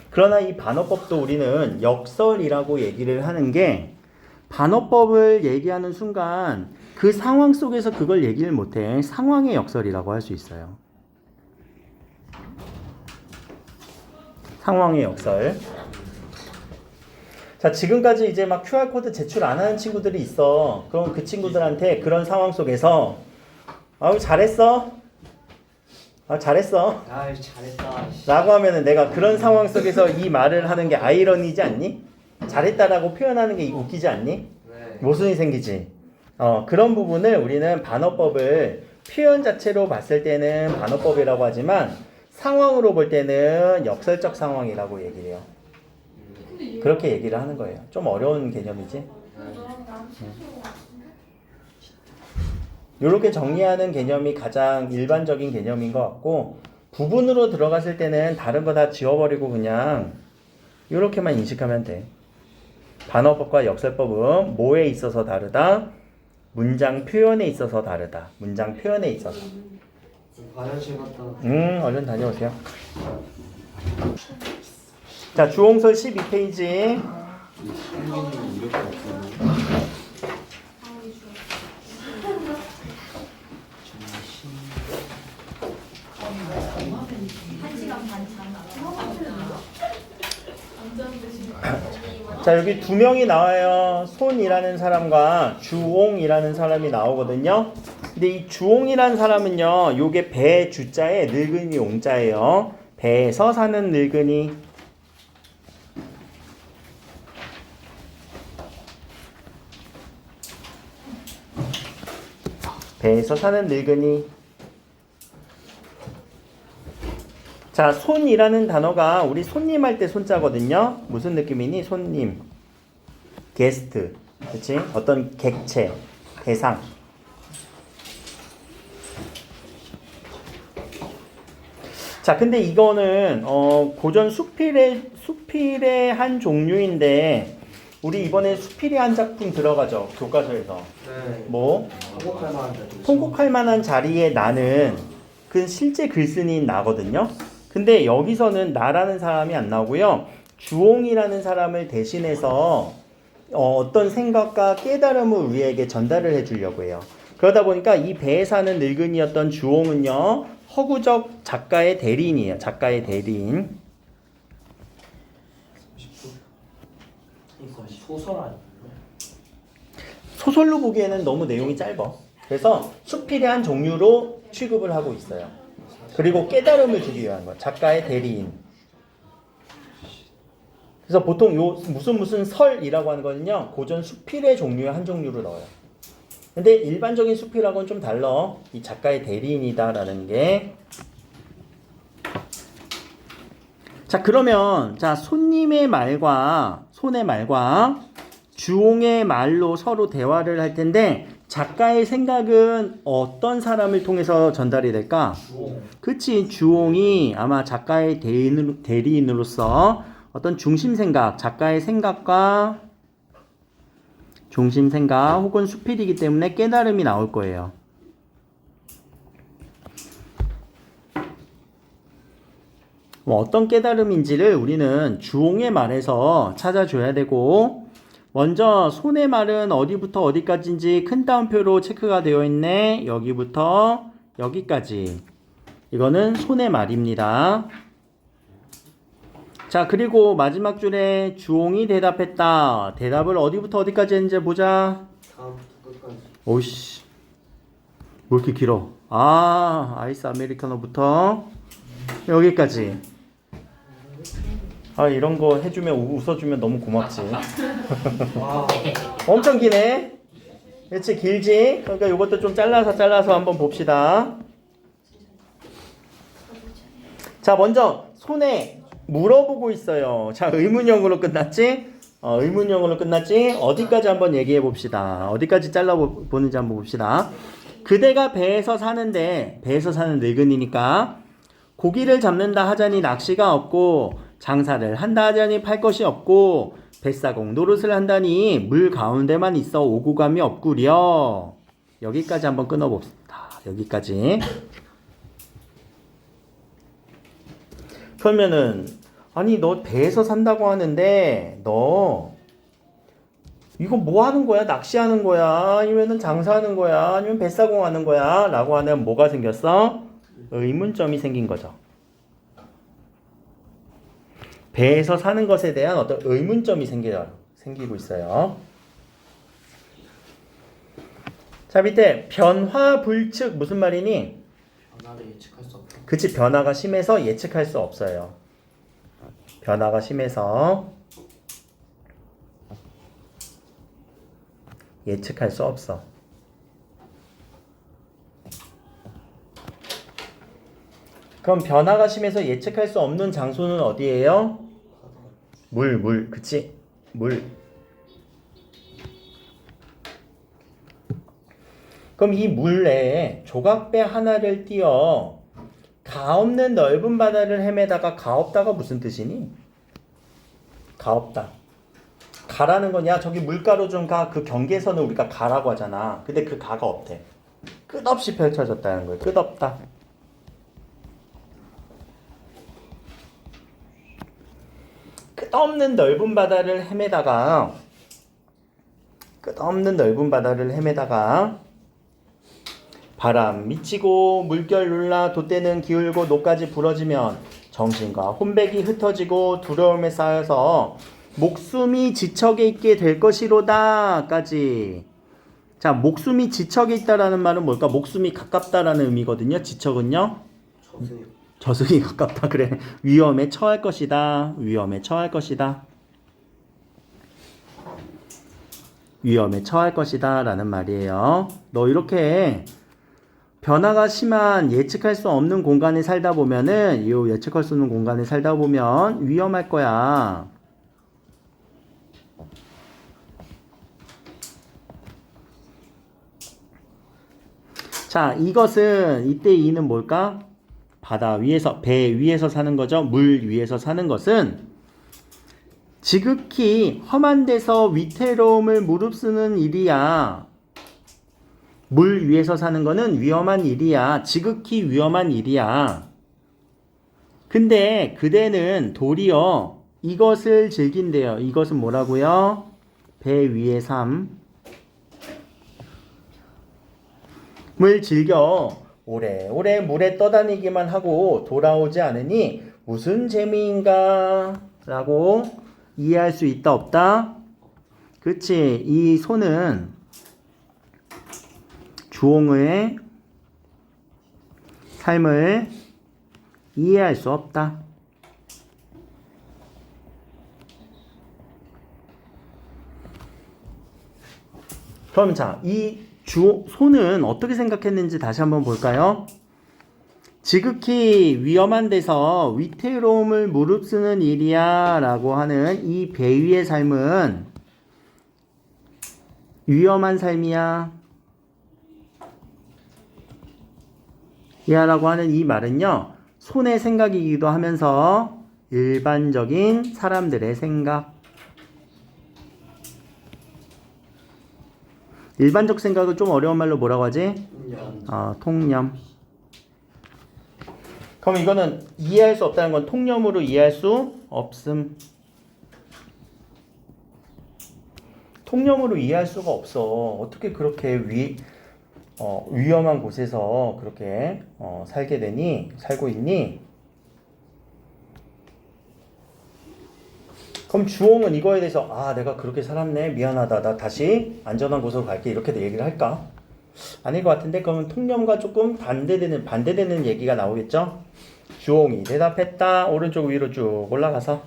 S1: 그러나 이 반어법도 우리는 역설이라고 얘기를 하는 게 반어법을 얘기하는 순간 그 상황 속에서 그걸 얘기를 못해. 상황의 역설이라고 할 수 있어요. 상황의 역설. 자, 지금까지 이제 막 QR코드 제출 안 하는 친구들이 있어. 그럼 그 친구들한테 그런 상황 속에서 아우 잘했어. 아 잘했어.
S5: 아유 잘했다.
S1: 라고 하면은 내가 그런 상황 속에서 이 말을 하는 게 아이러니지 않니? 잘했다라고 표현하는 게 웃기지 않니?
S5: 네.
S1: 모순이 생기지. 그런 부분을 우리는 반어법을 표현 자체로 봤을 때는 반어법이라고 하지만 상황으로 볼 때는 역설적 상황이라고 얘기를 해요. 그렇게 얘기를 하는 거예요. 좀 어려운 개념이지. 이렇게 정리하는 개념이 가장 일반적인 개념인 것 같고 부분으로 들어갔을 때는 다른 거 다 지워버리고 그냥 이렇게만 인식하면 돼. 반어법과 역설법은 뭐에 있어서 다르다? 문장 표현에 있어서 다르다. 문장 표현에 있어서.
S5: 화장실 갔다.
S1: 얼른 다녀오세요. 자, 주홍설 12페이지. 자, 여기 두 명이 나와요. 손이라는 사람과 주홍이라는 사람이 나오거든요. 근데 이 주홍이라는 사람은요, 요게 배 주자에 늙은이 옹자예요. 배에서 사는 늙은이. 배에서 사는 늙은이. 자, 손이라는 단어가 우리 손님 할 때 손자거든요. 무슨 느낌이니? 손님, 게스트, 그치? 어떤 객체, 대상. 자, 근데 이거는 고전 수필의 한 종류인데 우리 이번에 수필의 한 작품 들어가죠. 교과서에서.
S5: 네.
S1: 뭐?
S5: 통곡할 만한 자리.
S1: 통곡할 만한 자리에 나는 그 실제 글쓴이인 나거든요. 근데 여기서는 나라는 사람이 안 나오고요. 주홍이라는 사람을 대신해서 어떤 생각과 깨달음을 우리에게 전달을 해주려고 해요. 그러다 보니까 이 배에 사는 늙은이였던 주홍은요, 허구적 작가의 대리인이에요. 작가의 대리인.
S5: 이거 소설 아니에요?
S1: 소설로 보기에는 너무 내용이 짧아. 그래서 수필의 한 종류로 취급을 하고 있어요. 그리고 깨달음을 주기 위한 거. 작가의 대리인. 그래서 보통 요 무슨 설이라고 하는 거는요, 고전 수필의 종류의 한 종류로 넣어요. 근데 일반적인 수필하고는 좀 달라. 이 작가의 대리인이다라는 게. 자, 그러면 자, 손님의 말과 손의 말과 주홍의 말로 서로 대화를 할 텐데 작가의 생각은 어떤 사람을 통해서 전달이 될까? 그치, 주홍이 아마 작가의 대리인으로서 어떤 중심 생각, 작가의 생각과 중심 생각 혹은 수필이기 때문에 깨달음이 나올 거예요. 뭐 어떤 깨달음인지를 우리는 주홍의 말에서 찾아줘야 되고, 먼저 손의 말은 어디부터 어디까지인지 큰 따옴표로 체크가 되어 있네. 여기부터 여기까지. 이거는 손의 말입니다. 자, 그리고 마지막 줄에 주홍이 대답했다. 대답을 어디부터 어디까지 했는지 보자.
S5: 다음부터 끝까지.
S1: 오이씨. 뭐 이렇게 길어? 아, 아이스 아메리카노부터 여기까지. 아, 이런 거 해주면 웃어주면 너무 고맙지. 엄청 기네. 그렇지, 길지? 그러니까 이것도 좀 잘라서 한번 봅시다. 자, 먼저 손에 물어보고 있어요. 자, 의문형으로 끝났지? 의문형으로 끝났지? 어디까지 한번 얘기해 봅시다. 어디까지 잘라보는지 한번 봅시다. 그대가 배에서 사는 늙은이니까 고기를 잡는다 하자니 낚시가 없고 장사를 한다 하자니 팔 것이 없고 뱃사공 노릇을 한다니 물 가운데만 있어 오고 감이 없구려. 여기까지 한번 끊어봅시다. 여기까지. 그러면은 아니 너 배에서 산다고 하는데 너 이거 뭐 하는 거야? 낚시하는 거야? 아니면은 장사하는 거야? 아니면 뱃사공 하는 거야? 라고 하면 뭐가 생겼어? 의문점이 생긴 거죠. 배에서 사는 것에 대한 어떤 의문점이 생기고 있어요. 자, 밑에 변화불측 무슨 말이니?
S5: 변화를 예측할 수 없다.
S1: 그치, 변화가 심해서 예측할 수 없어요. 변화가 심해서 예측할 수 없어. 그럼 변화가 심해서 예측할 수 없는 장소는 어디예요? 물, 그치? 물. 그럼 이 물 내에 조각배 하나를 띄어 가없는 넓은 바다를 헤매다가 가없다가 무슨 뜻이니? 가없다. 가라는 거냐? 저기 물가로 좀 가. 그 경계선을 우리가 가라고 하잖아. 근데 그 가가 없대. 끝없이 펼쳐졌다는 거예요. 끝없다. 끝없는 넓은 바다를 헤매다가 바람 미치고 물결 눌라 돛대는 기울고 노까지 부러지면 정신과 혼백이 흩어지고 두려움에 쌓여서 목숨이 지척에 있게 될 것이로다 까지. 자, 목숨이 지척에 있다라는 말은 뭘까? 목숨이 가깝다라는 의미거든요. 지척은요? 저승이 가깝다. 그래. 위험에 처할 것이다. 위험에 처할 것이다. 위험에 처할 것이다 라는 말이에요. 너 이렇게 변화가 심한 예측할 수 없는 공간에 살다 보면은, 이 예측할 수 없는 공간에 살다 보면 위험할 거야. 자, 이것은 이때 이는 뭘까? 바다 위에서, 배 위에서 사는 거죠. 물 위에서 사는 것은 지극히 험한 데서 위태로움을 무릅쓰는 일이야. 물 위에서 사는 거는 위험한 일이야. 지극히 위험한 일이야. 근데 그대는 도리어 이것을 즐긴대요. 이것은 뭐라고요? 배 위의 삶을 즐겨 오래오래 물에 떠다니기만 하고 돌아오지 않으니 무슨 재미인가? 라고 이해할 수 있다 없다? 그치. 이 소는 주홍의 삶을 이해할 수 없다. 그럼 자, 이 소는 어떻게 생각했는지 다시 한번 볼까요? 지극히 위험한 데서 위태로움을 무릅쓰는 일이야 라고 하는 이 배 위의 삶은 위험한 삶이야 야 라고 하는 이 말은요, 손의 생각이기도 하면서 일반적인 사람들의 생각, 일반적 생각을 좀 어려운 말로 뭐라고 하지? 통념. 그럼 이거는 이해할 수 없다는 건 통념으로 이해할 수 없음. 통념으로 이해할 수가 없어. 어떻게 그렇게 위험한 곳에서 그렇게 살고 있니? 그럼 주홍은 이거에 대해서 아 내가 그렇게 살았네 미안하다 나 다시 안전한 곳으로 갈게 이렇게 얘기를 할까? 아닐 것 같은데 그러면 통념과 조금 반대되는 얘기가 나오겠죠? 주홍이 대답했다. 오른쪽 위로 쭉 올라가서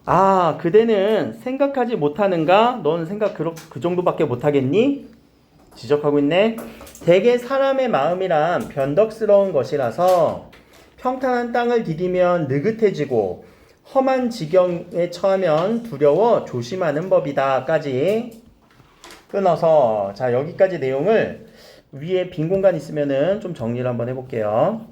S1: 아 그대는 생각하지 못하는가? 넌 생각 그 정도밖에 못하겠니? 지적하고 있네. 대개 사람의 마음이란 변덕스러운 것이라서 평탄한 땅을 디디면 느긋해지고 험한 지경에 처하면 두려워 조심하는 법이다까지 끊어서 자 여기까지 내용을 위에 빈 공간 있으면은 좀 정리를 한번 해볼게요.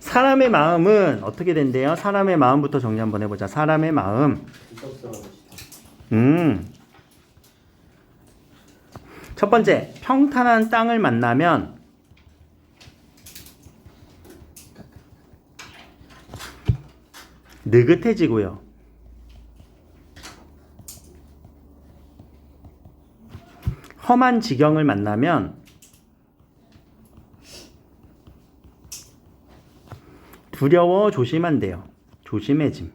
S1: 사람의 마음은 어떻게 된대요? 사람의 마음부터 정리 한번 해보자. 사람의 마음. 첫 번째, 평탄한 땅을 만나면 느긋해지고요. 험한 지경을 만나면 두려워 조심한대요. 조심해짐.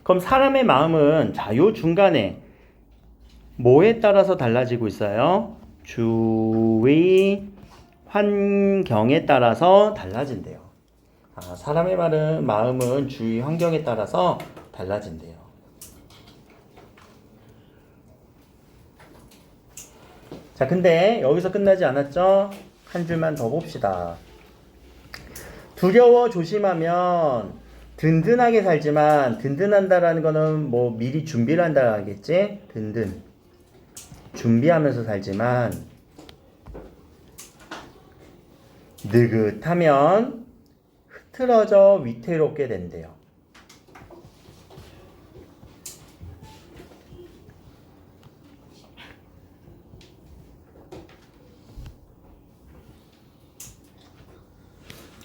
S1: 그럼 사람의 마음은 자, 요 중간에 뭐에 따라서 달라지고 있어요? 주위 환경에 따라서 달라진대요. 아, 사람의 마음은 주위 환경에 따라서 달라진대요. 자, 근데 여기서 끝나지 않았죠? 한 줄만 더 봅시다. 두려워 조심하면 든든하게 살지만 든든한다라는 거는 뭐 미리 준비를 한다는 거겠지? 든든. 준비하면서 살지만 느긋하면 흐트러져 위태롭게 된대요.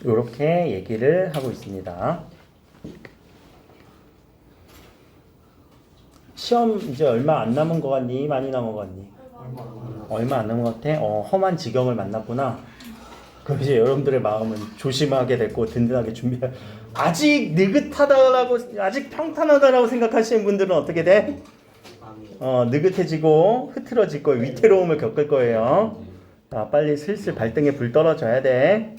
S1: 이렇게 얘기를 하고 있습니다. 시험 이제 얼마 안 남은 것 같니? 많이 남은 것 같니? 얼마 안 남은 것 같아? 험한 지경을 만났구나. 그럼 이제 여러분들의 마음은 조심하게 됐고 든든하게 준비할. 아직 느긋하다라고 아직 평탄하다라고 생각하시는 분들은 어떻게 돼? 느긋해지고 흐트러질 거예요. 위태로움을 겪을 거예요. 자, 빨리 슬슬 발등에 불 떨어져야 돼.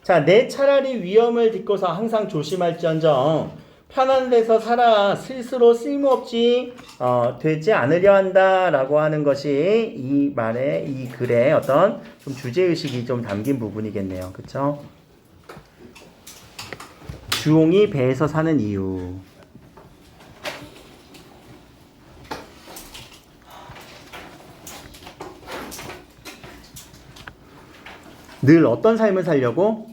S1: 자, 내 차라리 위험을 딛고서 항상 조심할지언정 편한 데서 살아 스스로 쓸모없지 되지 않으려 한다라고 하는 것이 이 말의 이 글의 어떤 좀 주제의식이 좀 담긴 부분이겠네요. 그쵸? 주홍이 배에서 사는 이유. 늘 어떤 삶을 살려고?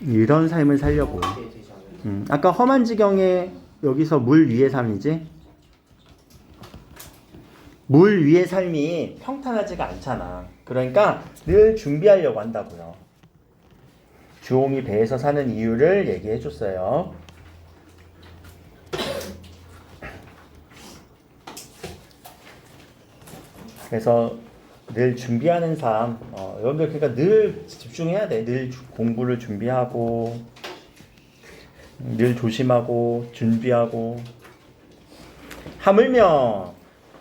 S1: 이런 삶을 살려고. 아까 험한 지경에 여기서 물 위의 삶이지? 물 위의 삶이 평탄하지가 않잖아. 그러니까 늘 준비하려고 한다고요. 주홍이 배에서 사는 이유를 얘기해 줬어요. 그래서 늘 준비하는 삶, 여러분들 그러니까 늘 집중해야 돼. 늘 공부를 준비하고, 늘 조심하고, 준비하고. 하물며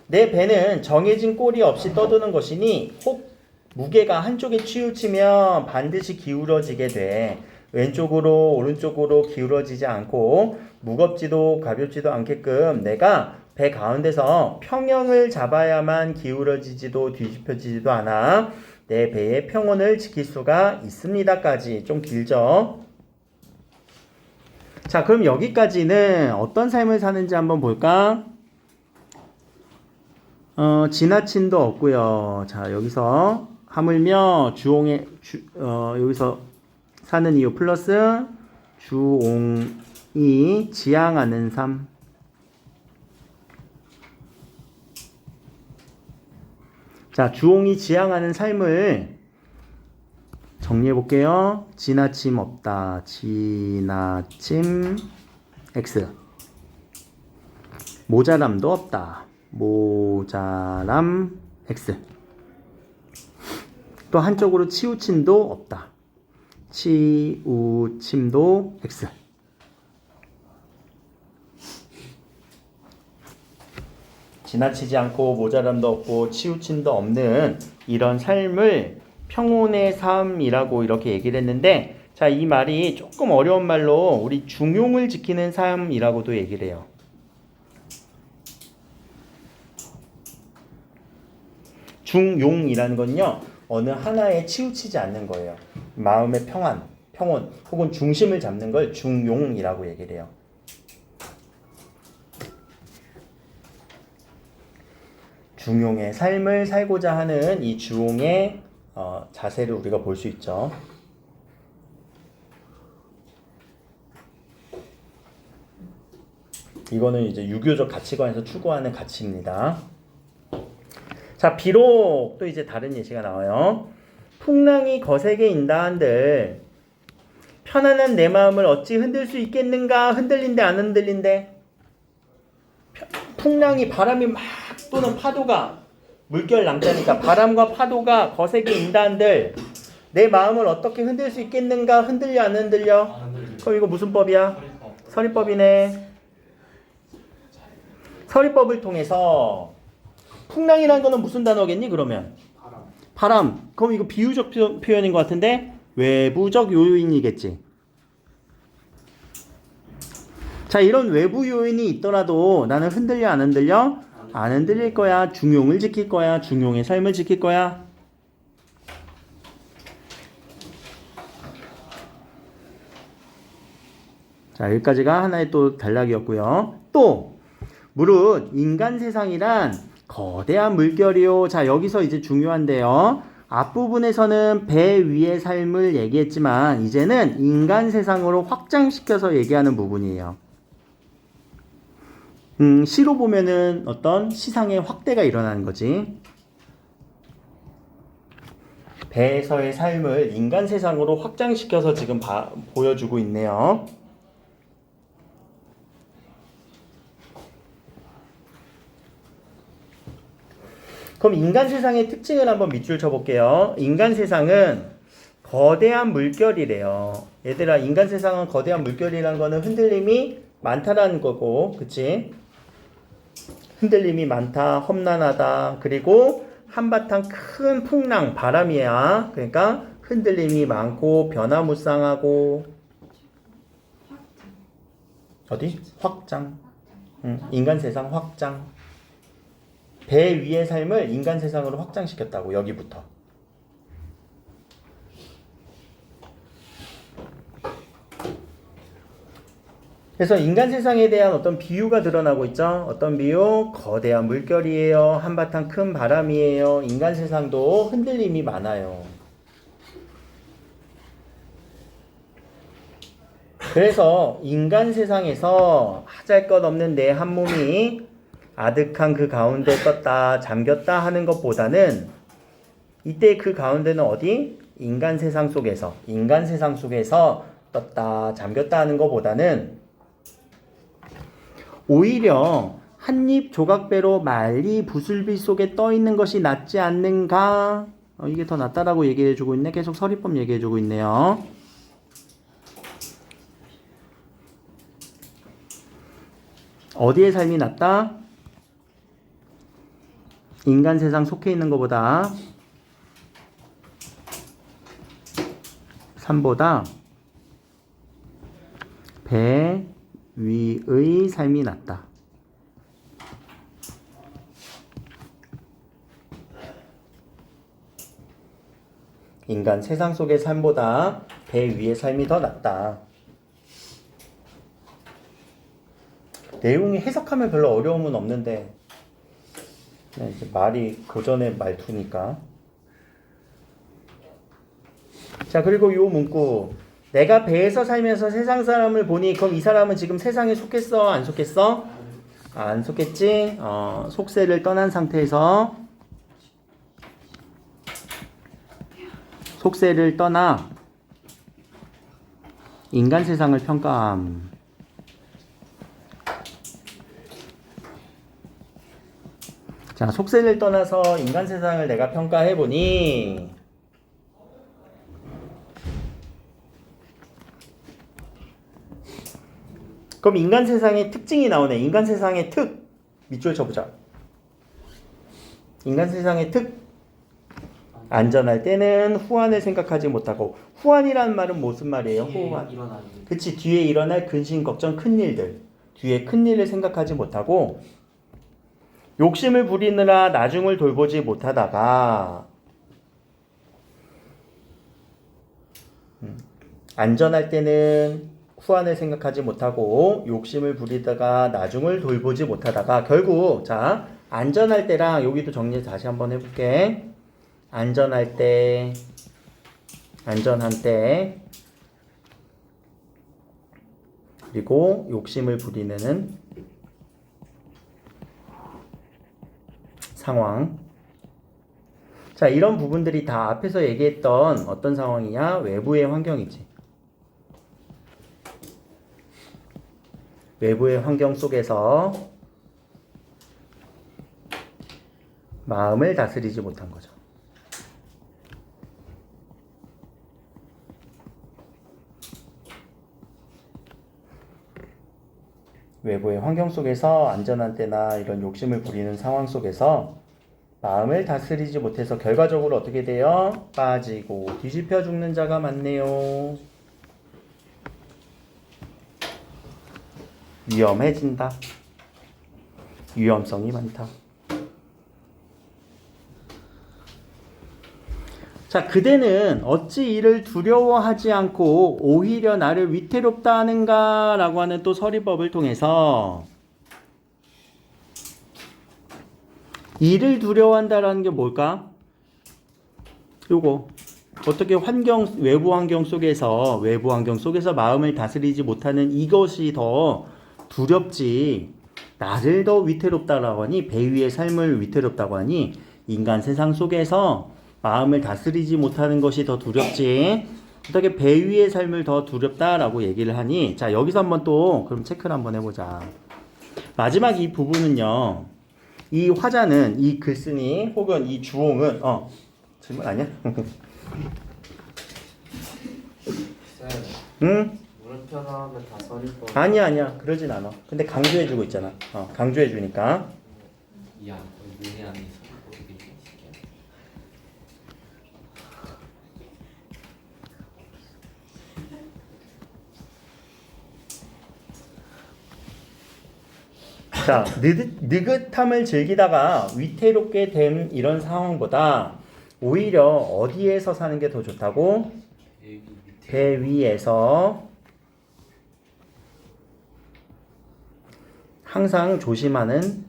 S1: 내 배는 정해진 꼴이 없이 떠도는 것이니 혹 무게가 한쪽에 치우치면 반드시 기울어지게 돼. 왼쪽으로 오른쪽으로 기울어지지 않고 무겁지도 가볍지도 않게끔 내가 배 가운데서 평형을 잡아야만 기울어지지도 뒤집혀지지도 않아 내 배의 평온을 지킬 수가 있습니다까지. 좀 길죠? 자, 그럼 여기까지는 어떤 삶을 사는지 한번 볼까? 지나침도 없고요. 자, 여기서 하물며 주홍의 여기서 사는 이유 플러스 주홍이 지향하는 삶. 자, 주홍이 지향하는 삶을 정리해 볼게요. 지나침 없다. 지나침 X. 모자람도 없다. 모자람 X. 또 한쪽으로 치우침도 없다. 치우침도 X. 지나치지 않고 모자람도 없고 치우침도 없는 이런 삶을 평온의 삶이라고 이렇게 얘기를 했는데, 자, 이 말이 조금 어려운 말로 우리 중용을 지키는 삶이라고도 얘기를 해요. 중용이라는 건요, 어느 하나에 치우치지 않는 거예요. 마음의 평온 혹은 중심을 잡는 걸 중용이라고 얘기를 해요. 중용의 삶을 살고자 하는 이 주홍의 자세를 우리가 볼 수 있죠. 이거는 이제 유교적 가치관에서 추구하는 가치입니다. 자, 비록 또 이제 다른 예시가 나와요. 풍랑이 거세게 인다한들 편안한 내 마음을 어찌 흔들 수 있겠는가? 흔들린데 안 흔들린데? 풍랑이 바람이 막 또는 파도가 물결 낭자니까 바람과 파도가 거세게 인다한들 내 마음을 어떻게 흔들 수 있겠는가? 흔들려 안 흔들려? 그럼 이거 무슨 법이야? 서리법이네. 서리법을 통해서 풍랑이라는 거는 무슨 단어겠니 그러면? 바람. 그럼 이거 비유적 표현인 것 같은데 외부적 요인이겠지. 자, 이런 외부 요인이 있더라도 나는 흔들려 안 흔들려? 안 흔들릴 거야. 중용을 지킬 거야. 중용의 삶을 지킬 거야. 자, 여기까지가 하나의 또 단락이었고요. 또 무릇 인간 세상이란 거대한 물결이요. 자, 여기서 이제 중요한데요. 앞부분에서는 배 위의 삶을 얘기했지만 이제는 인간 세상으로 확장시켜서 얘기하는 부분이에요. 시로 보면은 어떤 시상의 확대가 일어나는 거지. 배에서의 삶을 인간 세상으로 확장시켜서 지금 보여주고 있네요. 그럼 인간 세상의 특징을 한번 밑줄 쳐볼게요. 인간 세상은 거대한 물결이래요. 얘들아, 인간 세상은 거대한 물결이라는 거는 흔들림이 많다라는 거고, 그치? 흔들림이 많다, 험난하다, 그리고 한바탕 큰 풍랑, 바람이야. 그러니까 흔들림이 많고 변화무쌍하고 어디? 확장. 인간 세상 확장. 배 위의 삶을 인간 세상으로 확장시켰다고, 여기부터. 그래서 인간 세상에 대한 어떤 비유가 드러나고 있죠. 어떤 비유? 거대한 물결이에요. 한바탕 큰 바람이에요. 인간 세상도 흔들림이 많아요. 그래서 인간 세상에서 하잘것없는 내 한 몸이 아득한 그 가운데 떴다 잠겼다 하는 것보다는 이때 그 가운데는 어디? 인간 세상 속에서 떴다 잠겼다 하는 것보다는 오히려 한입 조각배로 말리 부슬비 속에 떠 있는 것이 낫지 않는가? 이게 더 낫다라고 얘기해주고 있네. 계속 서리법 얘기해주고 있네요. 어디에 삶이 낫다? 인간 세상 속해 있는 것보다 삶보다 배 위의 삶이 낫다. 인간 세상 속의 삶보다 배 위의 삶이 더 낫다. 내용이 해석하면 별로 어려움은 없는데 이제 말이 고전의 말투니까. 자, 그리고 요 문구, 내가 배에서 살면서 세상 사람을 보니 그럼 이 사람은 지금 세상에 속했어? 안 속했어? 안 속했지? 속세를 떠난 상태에서 속세를 떠나 인간 세상을 평가함. 자, 속세를 떠나서 인간 세상을 내가 평가해 보니 그럼 인간 세상의 특징이 나오네. 인간 세상의 특 밑줄 쳐보자. 인간 세상의 특 안전할 때는 후환을 생각하지 못하고 후환이라는 말은 무슨 말이에요? 후환.
S5: 일어나는
S1: 그치, 뒤에 일어날 근심 걱정 큰일들 뒤에 큰일을 생각하지 못하고 욕심을 부리느라 나중을 돌보지 못하다가 안전할 때는 후환을 생각하지 못하고 욕심을 부리다가 나중을 돌보지 못하다가 결국 자 안전할 때랑 여기도 정리 다시 한번 해볼게. 안전할 때 안전한 때 그리고 욕심을 부리는 상황. 자, 이런 부분들이 다 앞에서 얘기했던 어떤 상황이냐? 외부의 환경이지. 외부의 환경 속에서 마음을 다스리지 못한 거죠. 외부의 환경 속에서 안전한 때나 이런 욕심을 부리는 상황 속에서 마음을 다스리지 못해서 결과적으로 어떻게 돼요? 빠지고 뒤집혀 죽는 자가 많네요. 위험해진다. 위험성이 많다. 자, 그대는 어찌 이를 두려워하지 않고 오히려 나를 위태롭다 하는가? 라고 하는 또 서리법을 통해서 이를 두려워한다라는 게 뭘까? 요거 어떻게 외부 환경 속에서 마음을 다스리지 못하는 이것이 더 두렵지 나를 더 위태롭다라고 하니 배 위의 삶을 위태롭다고 하니 인간 세상 속에서 마음을 다스리지 못하는 것이 더 두렵지 어떻게 배 위의 삶을 더 두렵다라고 얘기를 하니 자 여기서 한번 또 그럼 체크를 한번 해보자. 마지막 이 부분은요 이 화자는 이 글쓴이 혹은 이 주홍은 질문 아니야? 응?
S5: 물편하면 다 서릴 거.
S1: 아니야 그러진 않아. 근데 강조해주고 있잖아. 강조해주니까
S4: 야, 눈이 안에 있어.
S1: 자, 느긋함을 즐기다가 위태롭게 된 이런 상황보다 오히려 어디에서 사는 게 더 좋다고? 배 위에서 항상 조심하는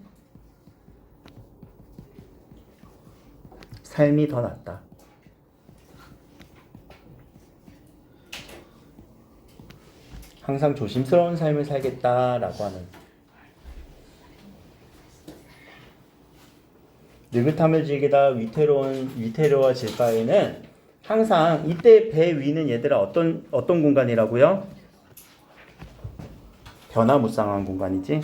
S1: 삶이 더 낫다. 항상 조심스러운 삶을 살겠다라고 하는 느긋함을 즐기다 위태로워질 바에는 항상 이때 배 위는 얘들아 어떤 공간이라고요? 변화무쌍한 공간이지.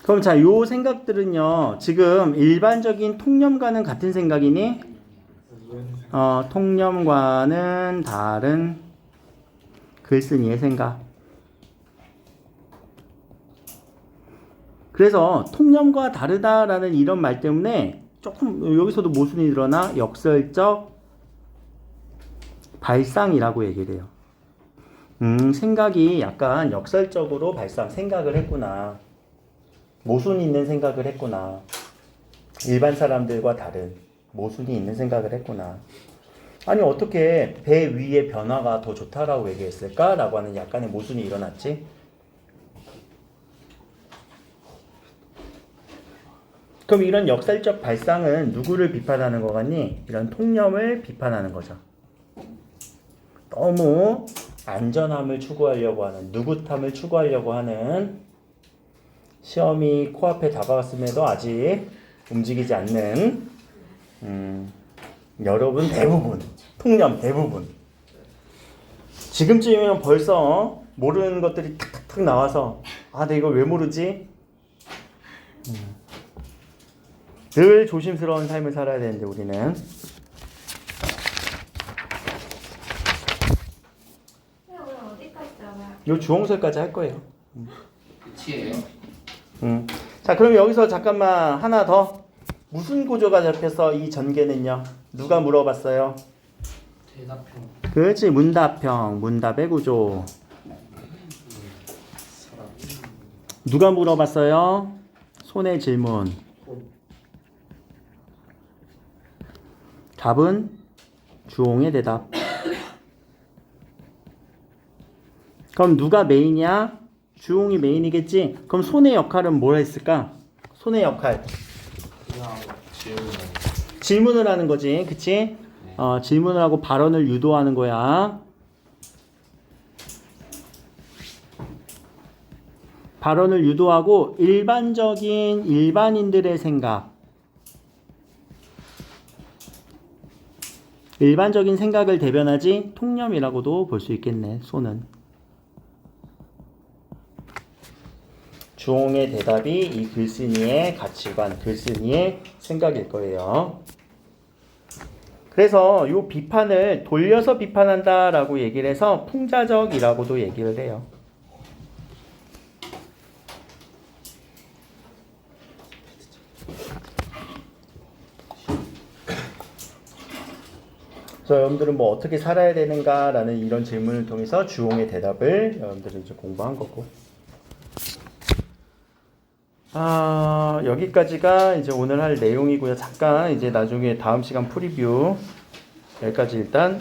S1: 그럼 자, 요 생각들은요 지금 일반적인 통념과는 같은 생각이니? 통념과는 다른 글쓴이의 생각. 그래서 통념과 다르다라는 이런 말 때문에 조금 여기서도 모순이 드러나 역설적 발상이라고 얘기를 해요. 생각이 약간 역설적으로 생각을 했구나. 모순이 있는 생각을 했구나. 일반 사람들과 다른 모순이 있는 생각을 했구나. 아니 어떻게 배 위의 변화가 더 좋다라고 얘기했을까? 라고 하는 약간의 모순이 일어났지. 그럼 이런 역설적 발상은 누구를 비판하는 거 같니? 이런 통념을 비판하는 거죠. 너무 안전함을 추구하려고 하는, 느긋함을 추구하려고 하는, 시험이 코앞에 다가왔음에도 아직 움직이지 않는 여러분 대부분, 통념 대부분 지금쯤이면 벌써 모르는 것들이 탁탁탁 나와서 아, 내가 이걸 왜 모르지? 늘 조심스러운 삶을 살아야 되는데 우리는.
S3: 오늘 어디까지 나와요?
S1: 요 주홍설까지 할 거예요.
S4: 끝이에요.
S1: 자, 그럼 여기서 잠깐만 하나 더. 무슨 구조가 잡혀서 이 전개는요? 누가 물어봤어요?
S4: 대답형.
S1: 그렇지, 문답형, 문답의 구조. 누가 물어봤어요? 손의 질문. 답은 주홍의 대답. 그럼 누가 메인이야? 주홍이 메인이겠지? 그럼 손의 역할은 뭘 했을까? 손의 역할. 질문을 하는 거지, 그치? 질문을 하고 발언을 유도하는 거야. 발언을 유도하고 일반적인 일반인들의 생각, 일반적인 생각을 대변하지 통념이라고도 볼 수 있겠네, 손은. 주홍의 대답이 이 글쓴이의 가치관, 글쓴이의 생각일 거예요. 그래서 이 비판을 돌려서 비판한다라고 얘기를 해서 풍자적이라고도 얘기를 해요. 그래서 여러분들은 뭐 어떻게 살아야 되는가라는 이런 질문을 통해서 주홍의 대답을 여러분들은 이제 공부한 거고. 여기까지가 이제 오늘 할 내용이고요. 잠깐 이제 나중에 다음 시간 프리뷰 여기까지 일단